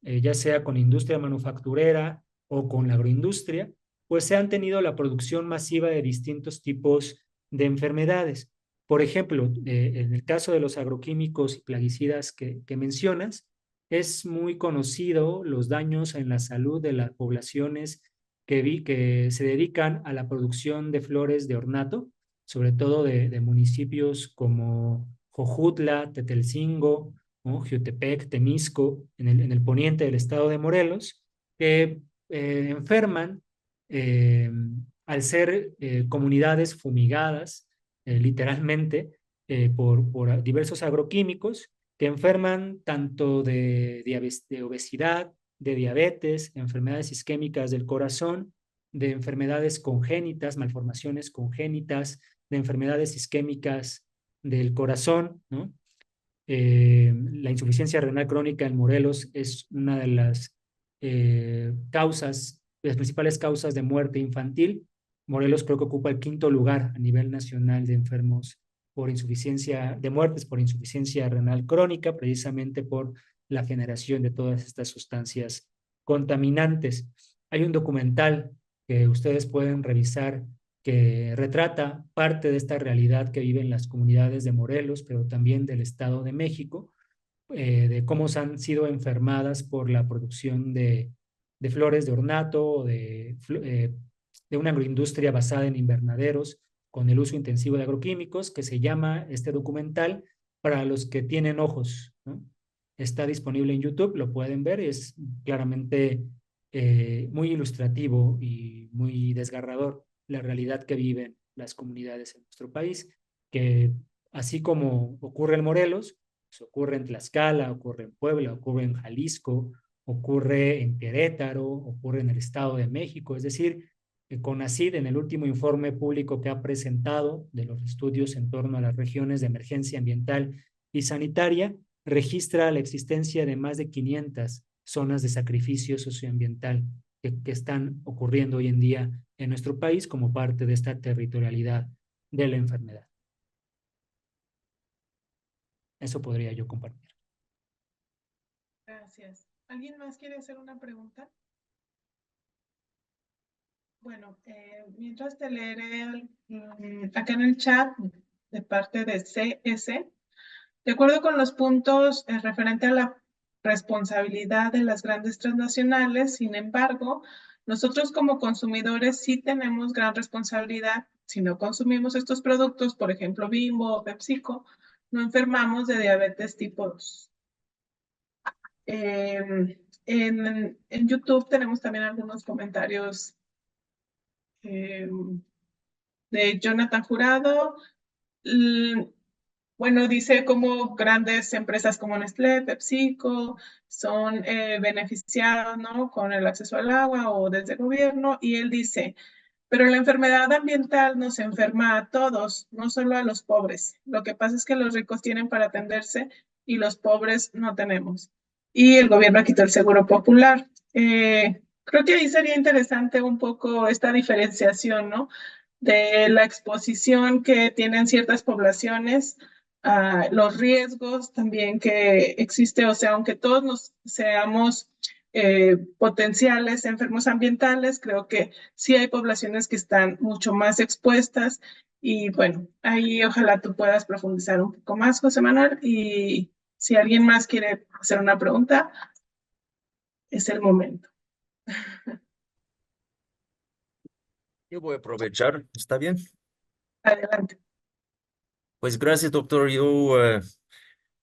ya sea con industria manufacturera o con la agroindustria, pues se han tenido la producción masiva de distintos tipos de enfermedades. Por ejemplo, en el caso de los agroquímicos y plaguicidas que mencionas, es muy conocido los daños en la salud de las poblaciones que se dedican a la producción de flores de ornato, sobre todo de municipios como Jojutla, Tetelcingo, ¿no? Jiutepec, Temisco, en el poniente del estado de Morelos, que enferman al ser comunidades fumigadas, literalmente, por diversos agroquímicos que enferman tanto de obesidad, de diabetes, enfermedades isquémicas del corazón, de enfermedades congénitas, malformaciones congénitas, de enfermedades isquémicas del corazón, ¿no? La insuficiencia renal crónica en Morelos es una de las las principales causas de muerte infantil. Morelos creo que ocupa el 5º lugar a nivel nacional de enfermos de muertes por insuficiencia renal crónica, precisamente por la generación de todas estas sustancias contaminantes. Hay un documental que ustedes pueden revisar que retrata parte de esta realidad que viven las comunidades de Morelos, pero también del Estado de México, de cómo han sido enfermadas por la producción de flores de ornato, de una agroindustria basada en invernaderos, con el uso intensivo de agroquímicos, que se llama este documental Para los que tienen ojos, ¿no? Está disponible en YouTube, lo pueden ver, es claramente muy ilustrativo y muy desgarrador la realidad que viven las comunidades en nuestro país, que así como ocurre en Morelos, pues ocurre en Tlaxcala, ocurre en Puebla, ocurre en Jalisco, ocurre en Querétaro, ocurre en el Estado de México. Es decir, CONACYT, en el último informe público que ha presentado de los estudios en torno a las regiones de emergencia ambiental y sanitaria, registra la existencia de más de 500 zonas de sacrificio socioambiental que están ocurriendo hoy en día en nuestro país como parte de esta territorialidad de la enfermedad. Eso podría yo compartir. Gracias. ¿Alguien más quiere hacer una pregunta? Bueno, mientras te leeré acá en el chat de parte de CS, de acuerdo con los puntos referente a la responsabilidad de las grandes transnacionales, sin embargo, nosotros como consumidores sí tenemos gran responsabilidad. Si no consumimos estos productos, por ejemplo, Bimbo o PepsiCo, no enfermamos de diabetes tipo 2. En YouTube tenemos también algunos comentarios de Jonathan Jurado. Bueno, dice cómo grandes empresas como Nestlé, PepsiCo son beneficiados, ¿no?, con el acceso al agua o desde el gobierno. Y él dice, pero la enfermedad ambiental nos enferma a todos, no solo a los pobres. Lo que pasa es que los ricos tienen para atenderse y los pobres no tenemos. Y el gobierno quitó el seguro popular. Creo que ahí sería interesante un poco esta diferenciación, ¿no?, de la exposición que tienen ciertas poblaciones, los riesgos también que existe. O sea, aunque todos nos seamos potenciales enfermos ambientales, creo que sí hay poblaciones que están mucho más expuestas. Y bueno, ahí ojalá tú puedas profundizar un poco más, José Manuel. Y si alguien más quiere hacer una pregunta, es el momento. Yo voy a aprovechar, ¿está bien? Adelante. Pues gracias, doctor. Yo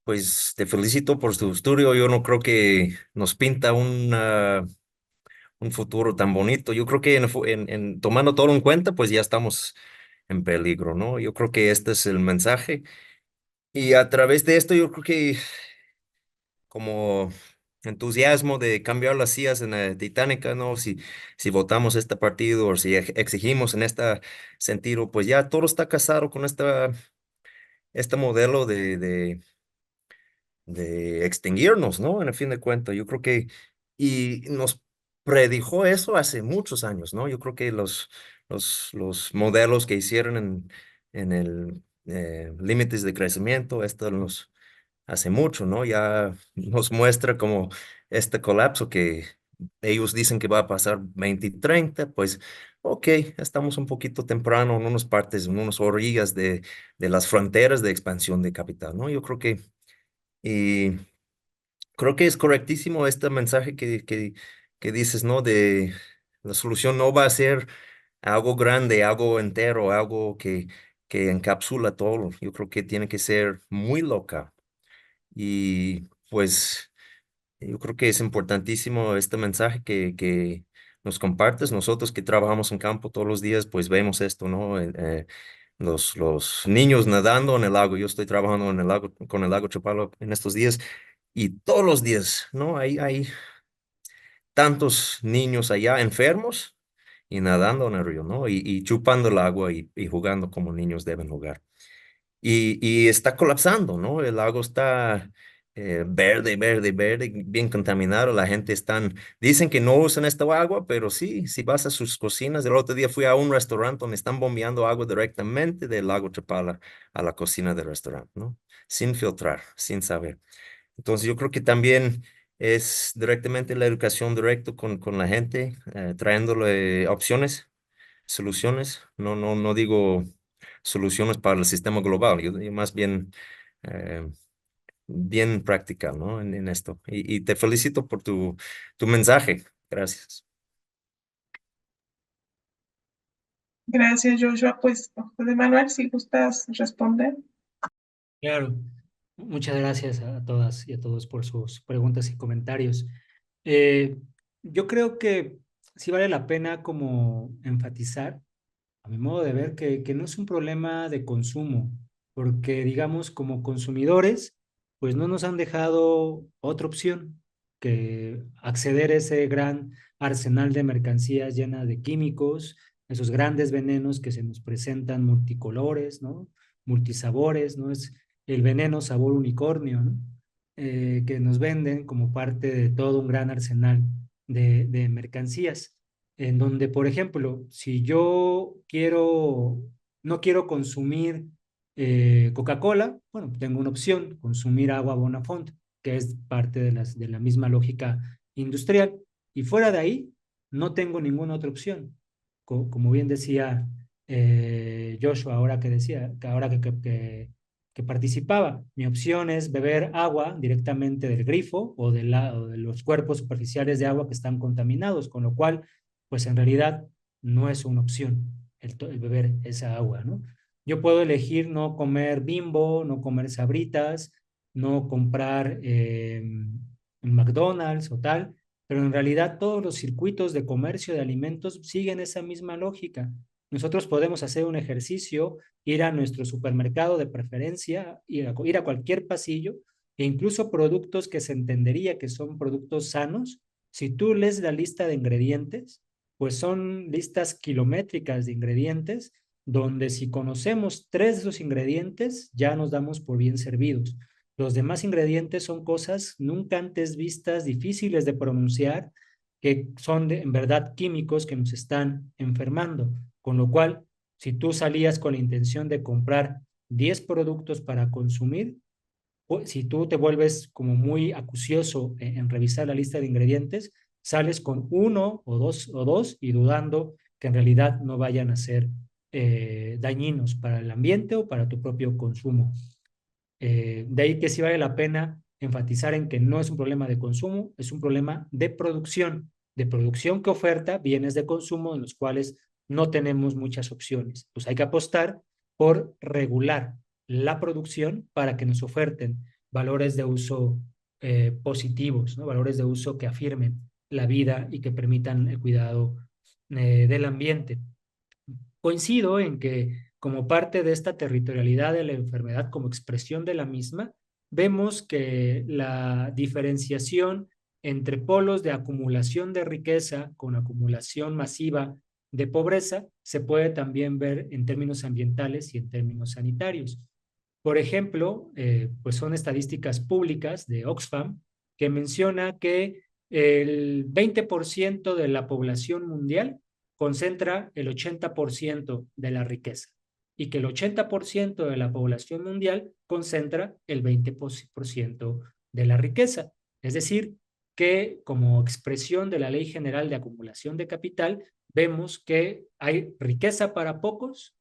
pues te felicito por tu estudio. Yo no creo que nos pinta un futuro tan bonito. Yo creo que tomando todo en cuenta, pues ya estamos en peligro, ¿no? Yo creo que este es el mensaje. Y a través de esto, yo creo que como entusiasmo de cambiar las sillas en la Titánica, ¿no? Si votamos este partido o si exigimos en este sentido, pues ya todo está casado con este modelo de extinguirnos, ¿no? En el fin de cuentas, yo creo que, y nos predijo eso hace muchos años, ¿no? Yo creo que los modelos que hicieron en el límites de crecimiento, esto nos hace mucho, ¿no? Ya nos muestra como este colapso que ellos dicen que va a pasar 2030, pues, ok, estamos un poquito temprano en unas partes, en unas orillas de las fronteras de expansión de capital, ¿no? Yo creo que, y creo que es correctísimo este mensaje que dices, ¿no? De la solución no va a ser algo grande, algo entero, algo que encapsula todo. Yo creo que tiene que ser muy loca. Y pues yo creo que es importantísimo este mensaje que nos compartes. Nosotros que trabajamos en campo todos los días, pues vemos esto, ¿no? Los niños nadando en el lago. Yo estoy trabajando en el lago, con el lago Chapala en estos días y todos los días, ¿no? Hay tantos niños allá enfermos y nadando en el río, ¿no? Y chupando el agua y jugando como niños deben jugar. Y está colapsando, ¿no? El lago está verde, verde, verde, bien contaminado. La gente dicen que no usan esta agua, pero sí, si vas a sus cocinas. El otro día fui a un restaurante donde están bombeando agua directamente del lago Chapala a la cocina del restaurante, ¿no? Sin filtrar, sin saber. Entonces yo creo que también es directamente la educación directa con la gente, trayéndole opciones, soluciones. No digo soluciones para el sistema global, yo más bien eh, bien práctica, ¿no? En esto. Y te felicito por tu mensaje. Gracias. Gracias, Joshua. Pues, José Manuel, si gustas responder. Claro, muchas gracias a todas y a todos por sus preguntas y comentarios. Yo creo que sí vale la pena como enfatizar a mi modo de ver, que no es un problema de consumo, porque digamos como consumidores, pues no nos han dejado otra opción que acceder a ese gran arsenal de mercancías llenas de químicos, esos grandes venenos que se nos presentan multicolores, ¿no? Multisabores, ¿no? Es el veneno sabor unicornio, ¿no? Que nos venden como parte de todo un gran arsenal de mercancías, en donde, por ejemplo, si yo no quiero consumir Coca-Cola, bueno, tengo una opción, consumir agua Bonafont, que es parte de la misma lógica industrial, y fuera de ahí, no tengo ninguna otra opción. Como bien decía Joshua, ahora que participaba. Mi opción es beber agua directamente del grifo o de los cuerpos superficiales de agua que están contaminados, con lo cual, pues en realidad no es una opción el beber esa agua, ¿no? Yo puedo elegir no comer Bimbo, no comer Sabritas, no comprar en McDonald's o tal, pero en realidad todos los circuitos de comercio de alimentos siguen esa misma lógica. Nosotros podemos hacer un ejercicio, ir a nuestro supermercado de preferencia, ir a cualquier pasillo, e incluso productos que se entendería que son productos sanos, si tú lees la lista de ingredientes, pues son listas kilométricas de ingredientes, donde si conocemos 3 de esos ingredientes, ya nos damos por bien servidos. Los demás ingredientes son cosas nunca antes vistas, difíciles de pronunciar, que son en verdad químicos que nos están enfermando. Con lo cual, si tú salías con la intención de comprar 10 productos para consumir, si tú te vuelves como muy acucioso en revisar la lista de ingredientes, sales con uno o dos y dudando que en realidad no vayan a ser dañinos para el ambiente o para tu propio consumo. De ahí que sí vale la pena enfatizar en que no es un problema de consumo, es un problema de producción que oferta bienes de consumo en los cuales no tenemos muchas opciones. Pues hay que apostar por regular la producción para que nos oferten valores de uso positivos, ¿no? Valores de uso que afirmen la vida y que permitan el cuidado del ambiente. Coincido en que como parte de esta territorialidad de la enfermedad como expresión de la misma, vemos que la diferenciación entre polos de acumulación de riqueza con acumulación masiva de pobreza se puede también ver en términos ambientales y en términos sanitarios. Por ejemplo, pues son estadísticas públicas de Oxfam que menciona que el 20% de la población mundial concentra el 80% de la riqueza y que el 80% de la población mundial concentra el 20% de la riqueza. Es decir, que como expresión de la Ley General de Acumulación de Capital, vemos que hay riqueza para pocos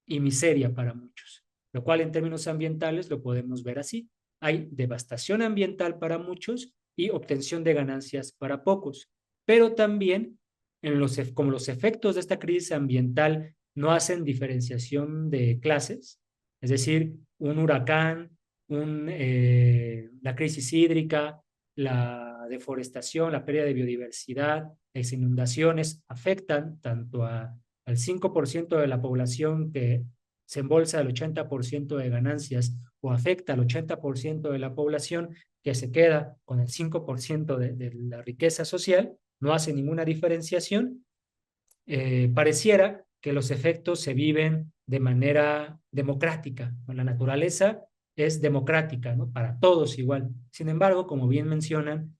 y miseria para muchos, lo cual en términos ambientales lo podemos ver así. Hay devastación ambiental para muchos y obtención de ganancias para pocos, pero también como los efectos de esta crisis ambiental no hacen diferenciación de clases, es decir, un huracán, la crisis hídrica, la deforestación, la pérdida de biodiversidad, las inundaciones afectan tanto al 5% de la población que se embolsa el 80% de ganancias o afecta al 80% de la población que se queda con el 5% de la riqueza social, no hace ninguna diferenciación. Pareciera que los efectos se viven de manera democrática. La naturaleza es democrática, ¿no? Para todos igual. Sin embargo, como bien mencionan,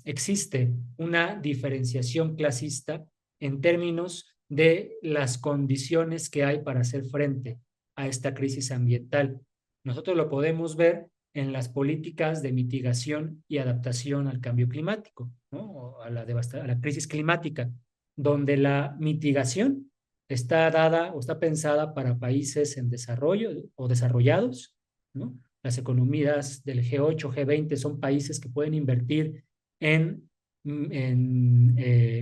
existe una diferenciación clasista en términos de las condiciones que hay para hacer frente a esta crisis ambiental. Nosotros lo podemos ver en las políticas de mitigación y adaptación al cambio climático, ¿no? O a la crisis climática, donde la mitigación está dada o está pensada para países en desarrollo o desarrollados, ¿no? Las economías del G8, G20 son países que pueden invertir en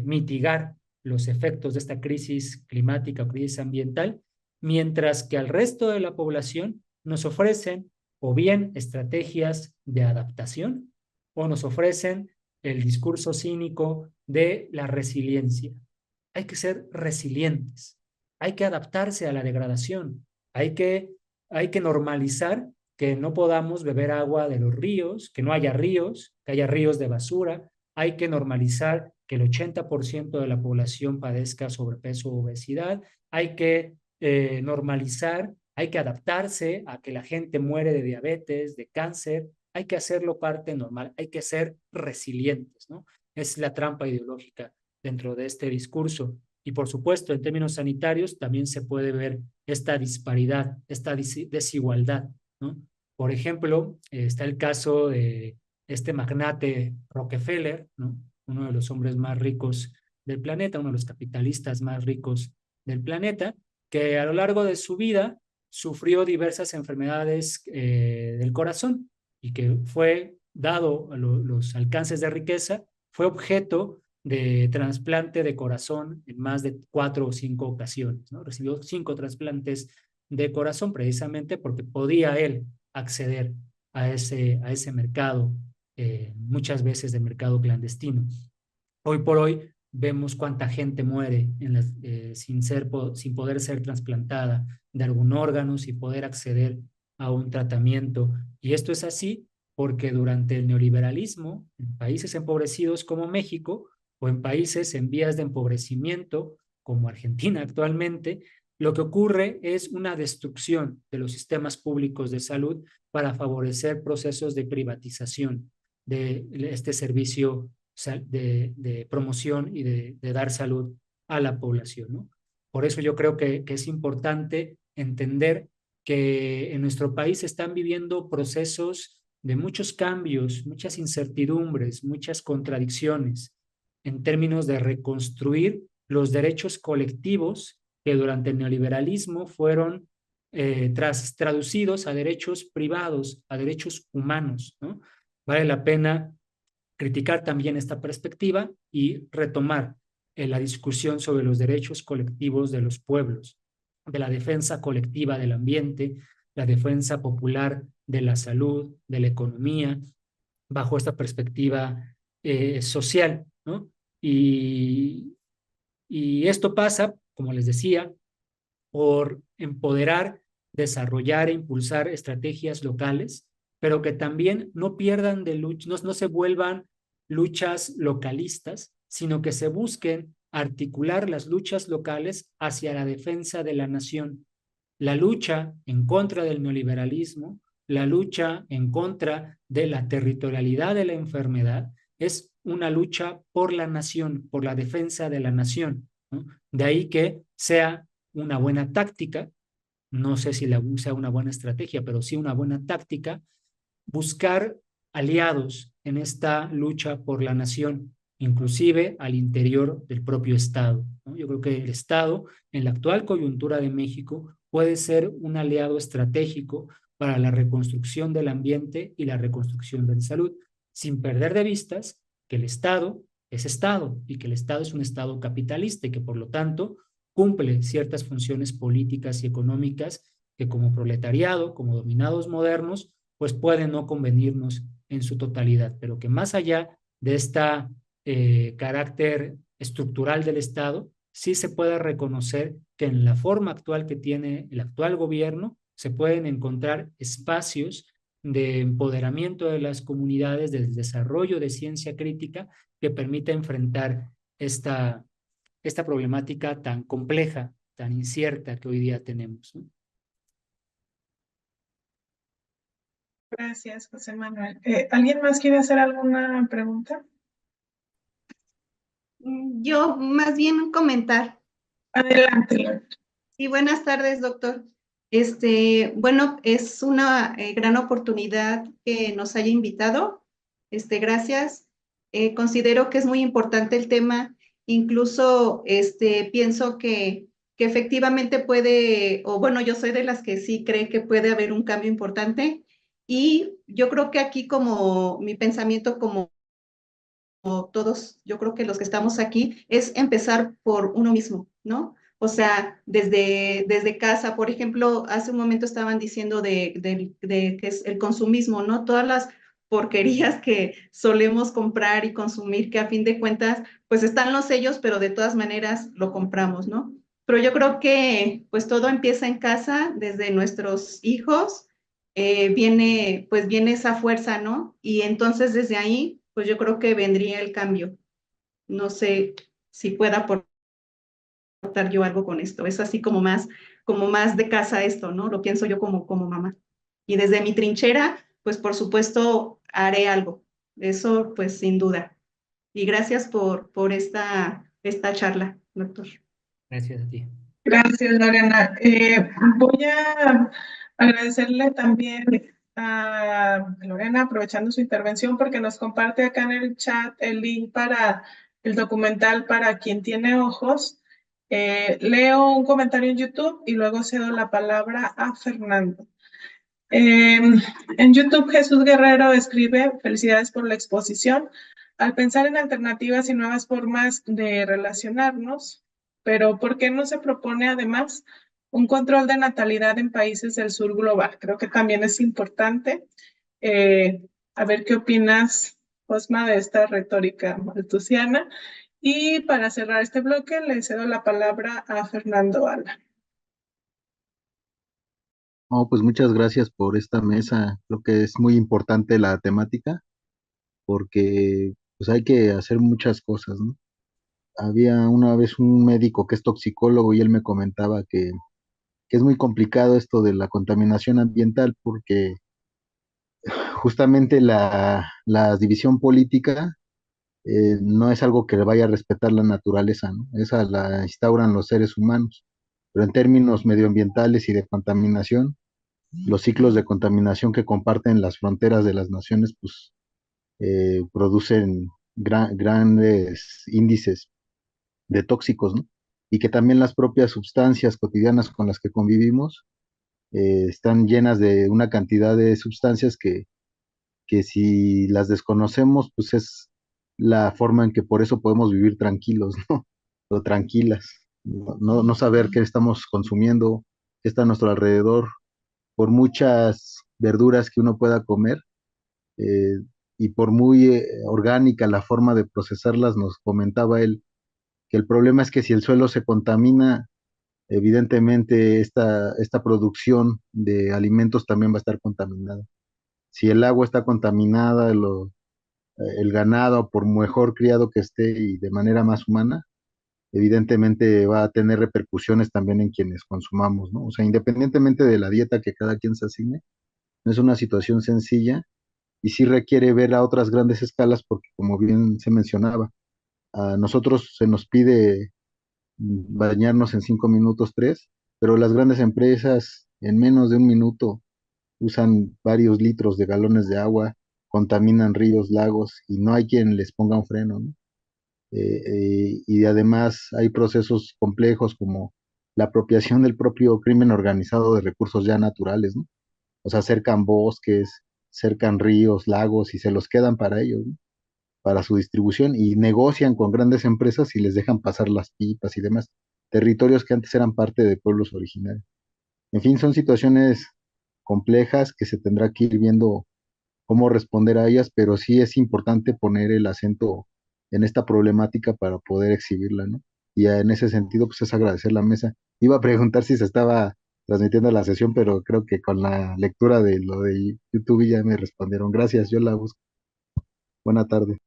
mitigar los efectos de esta crisis climática o crisis ambiental, mientras que al resto de la población nos ofrecen o bien estrategias de adaptación o nos ofrecen el discurso cínico de la resiliencia. hay que ser resilientes, hay que adaptarse a la degradación, hay que normalizar que no podamos beber agua de los ríos, que no haya ríos, que haya ríos de basura, hay que normalizar que el 80% de la población padezca sobrepeso o obesidad, hay que normalizar, hay que adaptarse a que la gente muere de diabetes, de cáncer, hay que hacerlo parte normal, hay que ser resilientes, ¿no? Es la trampa ideológica dentro de este discurso. Y por supuesto, en términos sanitarios, también se puede ver esta disparidad, esta desigualdad, ¿no? Por ejemplo, está el caso de este magnate Rockefeller, ¿no? Uno de los hombres más ricos del planeta, uno de los capitalistas más ricos del planeta, que a lo largo de su vida sufrió diversas enfermedades del corazón y que fue dado a los alcances de riqueza, fue objeto de trasplante de corazón en más de 4 o 5 ocasiones, ¿no? Recibió 5 trasplantes de corazón precisamente porque podía él acceder a ese mercado, muchas veces del mercado clandestino. Hoy por hoy vemos cuánta gente muere sin poder ser trasplantada de algún órgano, sin poder acceder a un tratamiento. Y esto es así porque durante el neoliberalismo, en países empobrecidos como México o en países en vías de empobrecimiento como Argentina actualmente, lo que ocurre es una destrucción de los sistemas públicos de salud para favorecer procesos de privatización de este servicio de promoción y de dar salud a la población, ¿no? Por eso yo creo que es importante entender que en nuestro país están viviendo procesos de muchos cambios, muchas incertidumbres, muchas contradicciones en términos de reconstruir los derechos colectivos que durante el neoliberalismo fueron traducidos a derechos privados, a derechos humanos, ¿no? Vale la pena criticar también esta perspectiva y retomar la discusión sobre los derechos colectivos de los pueblos, de la defensa colectiva del ambiente, la defensa popular de la salud, de la economía, bajo esta perspectiva social, ¿no? Y esto pasa, como les decía, por empoderar, desarrollar e impulsar estrategias locales, pero que también no pierdan de lucha, no se vuelvan luchas localistas, sino que se busquen articular las luchas locales hacia la defensa de la nación. La lucha en contra del neoliberalismo, la lucha en contra de la territorialidad de la enfermedad, es una lucha por la nación, por la defensa de la nación, ¿no? De ahí que sea una buena táctica, no sé si sea una buena estrategia, pero sí una buena táctica, buscar aliados en esta lucha por la nación, inclusive al interior del propio Estado, ¿no? Yo creo que el Estado, en la actual coyuntura de México, puede ser un aliado estratégico para la reconstrucción del ambiente y la reconstrucción de la salud, sin perder de vistas que el Estado es Estado y que el Estado es un Estado capitalista y que por lo tanto cumple ciertas funciones políticas y económicas que como proletariado, como dominados modernos, pues pueden no convenirnos en su totalidad, pero que más allá de este carácter estructural del Estado, sí se puede reconocer que en la forma actual que tiene el actual gobierno se pueden encontrar espacios de empoderamiento de las comunidades, del desarrollo de ciencia crítica que permita enfrentar esta problemática tan compleja, tan incierta que hoy día tenemos, ¿no? Gracias, José Manuel. ¿Alguien más quiere hacer alguna pregunta? Yo más bien un comentar. Adelante. Sí, buenas tardes, doctor. Bueno, es una gran oportunidad que nos haya invitado. Gracias. Considero que es muy importante el tema. Incluso pienso que efectivamente puede, o bueno, yo soy de las que sí cree que puede haber un cambio importante. Y yo creo que aquí como mi pensamiento como todos, yo creo que los que estamos aquí, es empezar por uno mismo, ¿no? O sea, desde casa, por ejemplo, hace un momento estaban diciendo de que es el consumismo, ¿no? porquerías que solemos comprar y consumir, que a fin de cuentas, pues están los sellos, pero de todas maneras lo compramos, ¿no? Pero yo creo que pues todo empieza en casa, desde nuestros hijos, pues viene esa fuerza, ¿no? Y entonces desde ahí, pues yo creo que vendría el cambio. No sé si pueda aportar yo algo con esto. Es así como más de casa esto, ¿no? Lo pienso yo como mamá. Y desde mi trinchera, pues por supuesto haré algo. Eso pues sin duda. Y gracias por esta charla, doctor. Gracias a ti. Gracias, Lorena. Voy a agradecerle también a Lorena, aprovechando su intervención, porque nos comparte acá en el chat el link para el documental Para quien tiene ojos. Leo un comentario en YouTube y luego cedo la palabra a Fernando. En YouTube, Jesús Guerrero escribe: felicidades por la exposición. Al pensar en alternativas y nuevas formas de relacionarnos, pero ¿por qué no se propone además un control de natalidad en países del sur global? Creo que también es importante. A ver qué opinas, Osma, de esta retórica malthusiana. Y para cerrar este bloque, le cedo la palabra a Fernando Ala. Oh, pues muchas gracias por esta mesa. Creo que es muy importante la temática porque pues hay que hacer muchas cosas, ¿no? Había una vez un médico que es toxicólogo y él me comentaba que es muy complicado esto de la contaminación ambiental porque justamente la división política no es algo que vaya a respetar la naturaleza, ¿no? Esa la instauran los seres humanos, pero en términos medioambientales y de contaminación, los ciclos de contaminación que comparten las fronteras de las naciones, pues producen grandes índices de tóxicos, ¿no? Y que también las propias sustancias cotidianas con las que convivimos están llenas de una cantidad de sustancias que si las desconocemos, pues es la forma en que por eso podemos vivir tranquilos, ¿no? O tranquilas, no saber qué estamos consumiendo, qué está a nuestro alrededor, por muchas verduras que uno pueda comer, eh, y por muy orgánica la forma de procesarlas, nos comentaba él que el problema es que si el suelo se contamina, evidentemente esta producción de alimentos también va a estar contaminada. Si el agua está contaminada, el ganado, por mejor criado que esté y de manera más humana, evidentemente va a tener repercusiones también en quienes consumamos, ¿no? O sea, independientemente de la dieta que cada quien se asigne, no es una situación sencilla y sí requiere ver a otras grandes escalas porque, como bien se mencionaba, a nosotros se nos pide bañarnos en 5 minutos, 3, pero las grandes empresas en menos de un minuto usan varios litros de galones de agua, contaminan ríos, lagos y no hay quien les ponga un freno, ¿no? Y además hay procesos complejos como la apropiación del propio crimen organizado de recursos ya naturales, ¿no? O sea, cercan bosques, cercan ríos, lagos y se los quedan para ellos, ¿no? Para su distribución y negocian con grandes empresas y les dejan pasar las pipas y demás, territorios que antes eran parte de pueblos originarios. En fin, son situaciones complejas que se tendrá que ir viendo cómo responder a ellas, pero sí es importante poner el acento en esta problemática para poder exhibirla, ¿no? Y en ese sentido, pues es agradecer la mesa. Iba a preguntar si se estaba transmitiendo la sesión, pero creo que con la lectura de lo de YouTube ya me respondieron. Gracias, yo la busco. Buena tarde.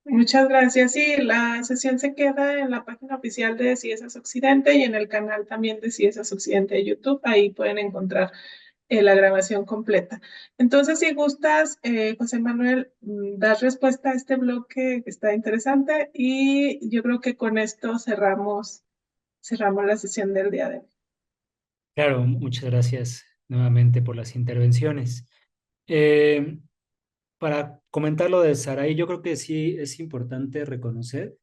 Muchas gracias. Sí, la sesión se queda en la página oficial de CIESAS Occidente y en el canal también de CIESAS Occidente de YouTube. Ahí pueden encontrar la grabación completa. Entonces, si gustas, José Manuel, dar respuesta a este bloque que está interesante y yo creo que con esto cerramos la sesión del día de hoy. Claro, muchas gracias nuevamente por las intervenciones. Eh, para comentar lo de Saraí, yo creo que sí es importante reconocer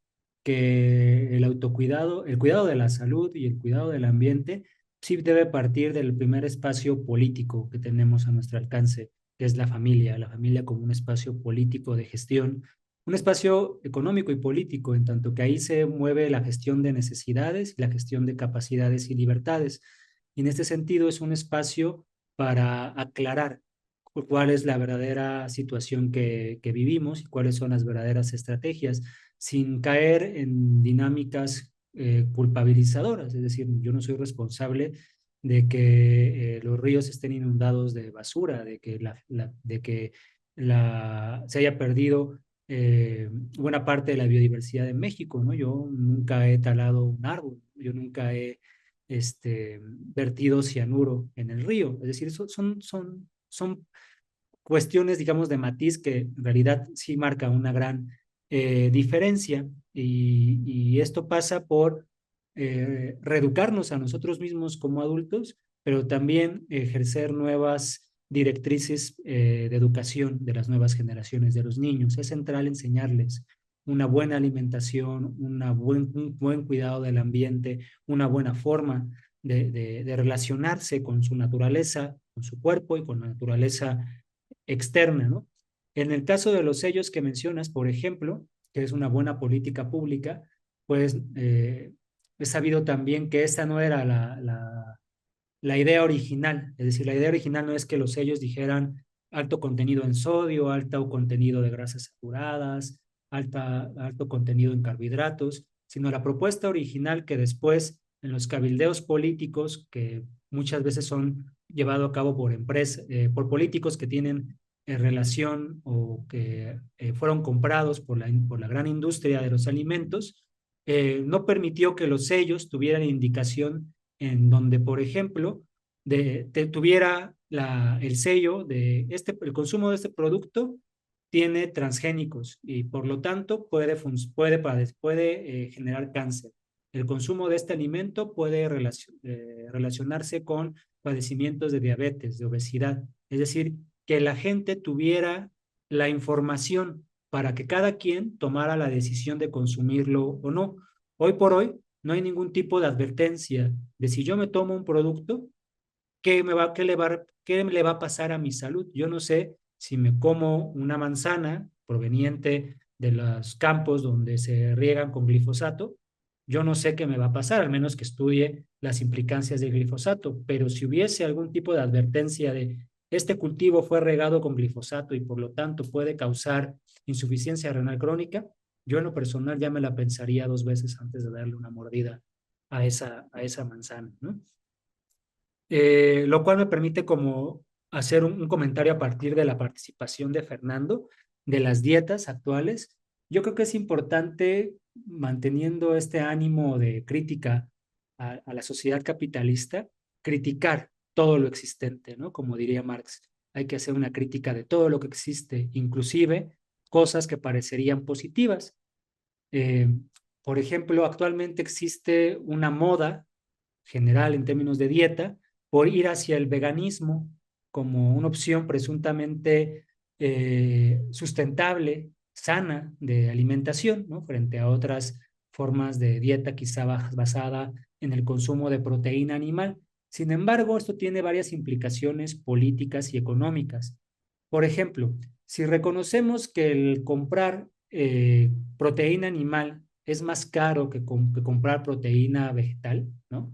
que el autocuidado, el cuidado de la salud y el cuidado del ambiente sí debe partir del primer espacio político que tenemos a nuestro alcance, que es la familia como un espacio político de gestión, un espacio económico y político, en tanto que ahí se mueve la gestión de necesidades y la gestión de capacidades y libertades. Y en este sentido es un espacio para aclarar cuál es la verdadera situación que vivimos y cuáles son las verdaderas estrategias, sin caer en dinámicas culpabilizadoras. Es decir, yo no soy responsable de que los ríos estén inundados de basura, de que, se haya perdido buena parte de la biodiversidad de México, ¿no? Yo nunca he talado un árbol, yo nunca he vertido cianuro en el río. Es decir, son cuestiones, digamos, de matiz que en realidad sí marca una gran diferencia y esto pasa por reeducarnos a nosotros mismos como adultos, pero también ejercer nuevas directrices de educación de las nuevas generaciones de los niños. Es central enseñarles una buena alimentación, un buen cuidado del ambiente, una buena forma de relacionarse con su naturaleza, con su cuerpo y con la naturaleza externa, ¿no? En el caso de los sellos que mencionas, por ejemplo, que es una buena política pública, pues he sabido también que esta no era la idea original. Es decir, la idea original no es que los sellos dijeran alto contenido en sodio, alto contenido de grasas saturadas, alto contenido en carbohidratos, sino la propuesta original que después en los cabildeos políticos, que muchas veces son llevados a cabo por empresas, por políticos que tienen relación o que fueron comprados por la gran industria de los alimentos, no permitió que los sellos tuvieran indicación en donde, por ejemplo, tuviera el sello de el consumo de este producto tiene transgénicos y por lo tanto puede generar cáncer. El consumo de este alimento puede relacionarse con padecimientos de diabetes, de obesidad. Es decir, que la gente tuviera la información para que cada quien tomara la decisión de consumirlo o no. Hoy por hoy no hay ningún tipo de advertencia de si yo me tomo un producto, qué le va a pasar a mi salud. Yo no sé si me como una manzana proveniente de los campos donde se riegan con glifosato, yo no sé qué me va a pasar, al menos que estudie las implicancias del glifosato, pero si hubiese algún tipo de advertencia de este cultivo fue regado con glifosato y por lo tanto puede causar insuficiencia renal crónica, yo en lo personal ya me la pensaría 2 veces antes de darle una mordida a esa manzana, ¿no? Lo cual me permite como hacer un comentario a partir de la participación de Fernando, de las dietas actuales. Yo creo que es importante, manteniendo este ánimo de crítica a la sociedad capitalista, criticar todo lo existente, ¿no? Como diría Marx, hay que hacer una crítica de todo lo que existe, inclusive cosas que parecerían positivas. Por ejemplo, actualmente existe una moda general en términos de dieta por ir hacia el veganismo como una opción presuntamente sustentable, sana de alimentación, ¿no? Frente a otras formas de dieta quizá basada en el consumo de proteína animal. Sin embargo, esto tiene varias implicaciones políticas y económicas. Por ejemplo, si reconocemos que el comprar proteína animal es más caro que comprar proteína vegetal, ¿no?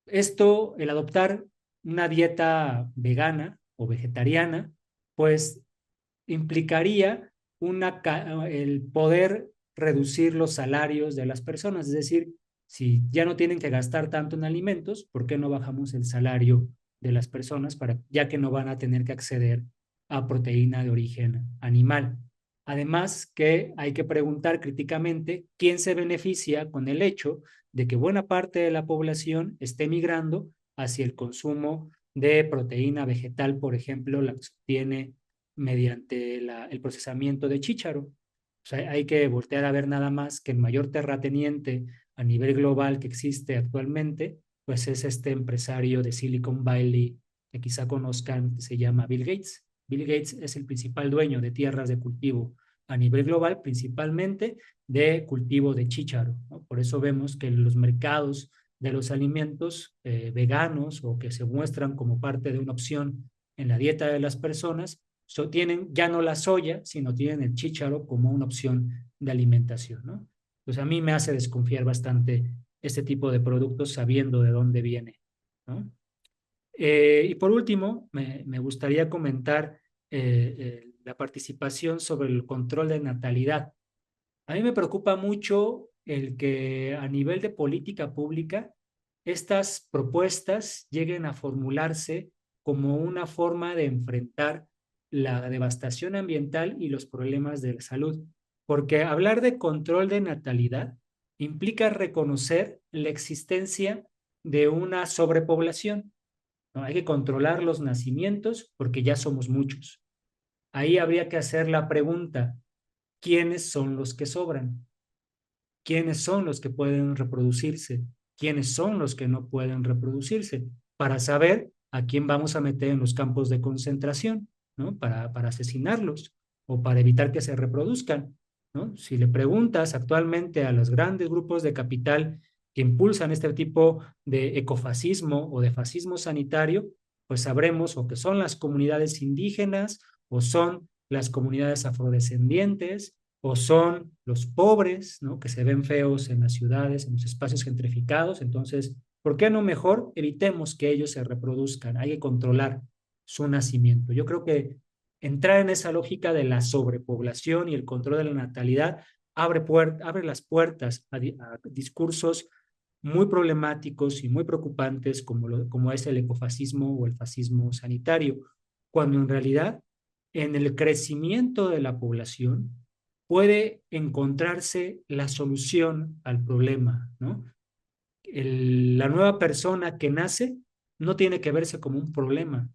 Esto, el adoptar una dieta vegana o vegetariana, pues implicaría el poder reducir los salarios de las personas. Es decir, si ya no tienen que gastar tanto en alimentos, ¿por qué no bajamos el salario de las personas ya que no van a tener que acceder a proteína de origen animal? Además que hay que preguntar críticamente quién se beneficia con el hecho de que buena parte de la población esté migrando hacia el consumo de proteína vegetal, por ejemplo, la que se obtiene mediante el procesamiento de chícharo. O sea, hay que voltear a ver nada más que el mayor terrateniente a nivel global que existe actualmente, pues es este empresario de Silicon Valley que quizá conozcan, que se llama Bill Gates. Bill Gates es el principal dueño de tierras de cultivo a nivel global, principalmente de cultivo de chícharo, ¿no? Por eso vemos que los mercados de los alimentos veganos o que se muestran como parte de una opción en la dieta de las personas, tienen ya no la soya, sino tienen el chícharo como una opción de alimentación, ¿no? Pues a mí me hace desconfiar bastante este tipo de productos sabiendo de dónde viene, ¿no? Y por último, me gustaría comentar la participación sobre el control de natalidad. A mí me preocupa mucho el que a nivel de política pública estas propuestas lleguen a formularse como una forma de enfrentar la devastación ambiental y los problemas de la salud. Porque hablar de control de natalidad implica reconocer la existencia de una sobrepoblación, ¿no? Hay que controlar los nacimientos porque ya somos muchos. Ahí habría que hacer la pregunta, ¿quiénes son los que sobran? ¿Quiénes son los que pueden reproducirse? ¿Quiénes son los que no pueden reproducirse? Para saber a quién vamos a meter en los campos de concentración, ¿no? Para asesinarlos o para evitar que se reproduzcan, ¿no? Si le preguntas actualmente a los grandes grupos de capital que impulsan este tipo de ecofascismo o de fascismo sanitario, pues sabremos o que son las comunidades indígenas o son las comunidades afrodescendientes o son los pobres, ¿no? Que se ven feos en las ciudades, en los espacios gentrificados. Entonces, ¿por qué no mejor evitemos que ellos se reproduzcan? Hay que controlar su nacimiento. Yo creo que entrar en esa lógica de la sobrepoblación y el control de la natalidad abre las puertas a discursos muy problemáticos y muy preocupantes como es el ecofascismo o el fascismo sanitario, cuando en realidad en el crecimiento de la población puede encontrarse la solución al problema, ¿no? La nueva persona que nace no tiene que verse como un problema,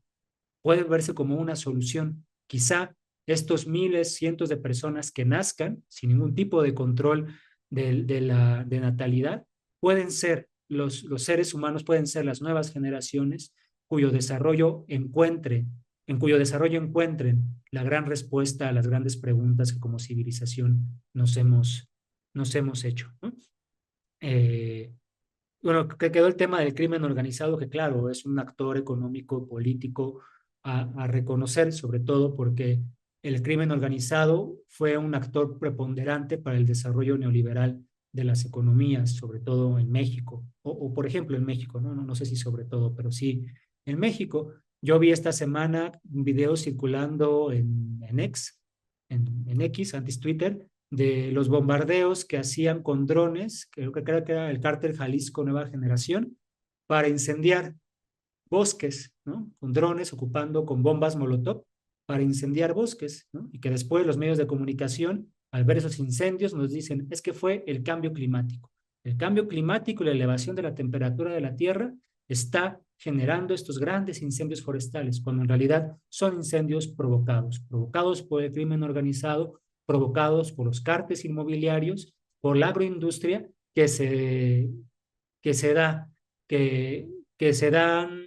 puede verse como una solución. Quizá estos miles, cientos de personas que nazcan sin ningún tipo de control de natalidad, pueden ser los seres humanos, pueden ser las nuevas generaciones en cuyo desarrollo encuentren la gran respuesta a las grandes preguntas que como civilización nos hemos hecho, ¿no? Bueno, que quedó el tema del crimen organizado, que claro, es un actor económico, político a reconocer, sobre todo porque el crimen organizado fue un actor preponderante para el desarrollo neoliberal de las economías, sobre todo en México, o por ejemplo en México, no sé si sobre todo, pero sí en México. Yo vi esta semana un video circulando en X, antes Twitter, de los bombardeos que hacían con drones, creo que era el cártel Jalisco Nueva Generación, para incendiar bosques, ¿no? Con drones ocupando con bombas Molotov para incendiar bosques, ¿no? Y que después los medios de comunicación, al ver esos incendios, nos dicen, es que fue el cambio climático. El cambio climático y la elevación de la temperatura de la Tierra está generando estos grandes incendios forestales, cuando en realidad son incendios provocados por el crimen organizado, provocados por los cárteles inmobiliarios, por la agroindustria que se da, que se dan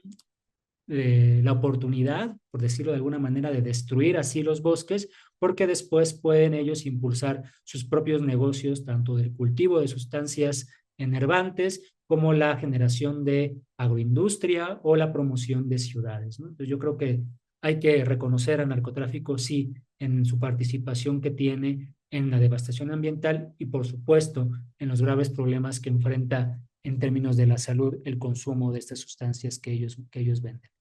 la oportunidad, por decirlo de alguna manera, de destruir así los bosques, porque después pueden ellos impulsar sus propios negocios, tanto del cultivo de sustancias enervantes como la generación de agroindustria o la promoción de ciudades, ¿no? Entonces yo creo que hay que reconocer al narcotráfico, sí, en su participación que tiene en la devastación ambiental y, por supuesto, en los graves problemas que enfrenta en términos de la salud el consumo de estas sustancias que ellos venden.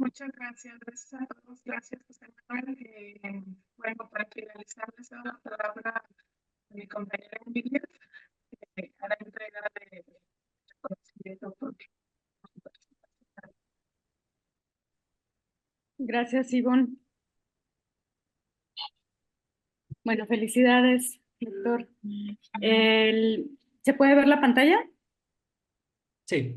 Muchas gracias, gracias a todos, gracias José Manuel. Bueno, para finalizar, les doy la palabra a mi compañera Envidia a la entrega de reconocimiento por su participación. Gracias, Ivonne. Bueno, felicidades, doctor. ¿Se puede ver la pantalla? Sí.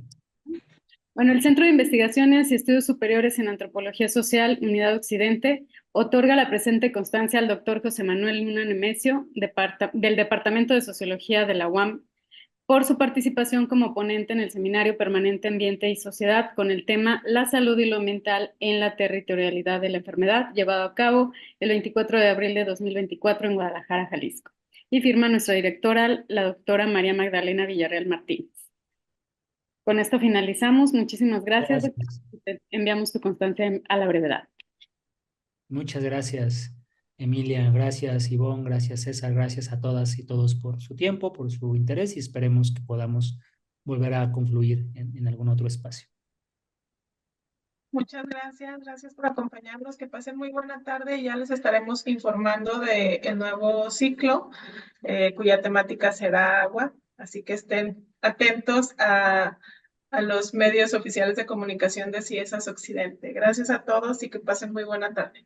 Bueno, el Centro de Investigaciones y Estudios Superiores en Antropología Social, Unidad Occidente, otorga la presente constancia al doctor José Manuel Luna Nemesio, del Departamento de Sociología de la UAM, por su participación como ponente en el Seminario Permanente Ambiente y Sociedad con el tema La salud y lo mental en la territorialidad de la enfermedad, llevado a cabo el 24 de abril de 2024 en Guadalajara, Jalisco. Y firma nuestra directora, la doctora María Magdalena Villarreal Martínez. Con esto finalizamos. Muchísimas gracias. Enviamos tu constancia a la brevedad. Muchas gracias. Emilia, gracias. Ivonne, gracias. César, gracias a todas y todos por su tiempo, por su interés y esperemos que podamos volver a confluir en algún otro espacio. Muchas gracias por acompañarnos, que pasen muy buena tarde y ya les estaremos informando del nuevo ciclo, cuya temática será agua, así que estén atentos a los medios oficiales de comunicación de CIESAS Occidente. Gracias a todos y que pasen muy buena tarde.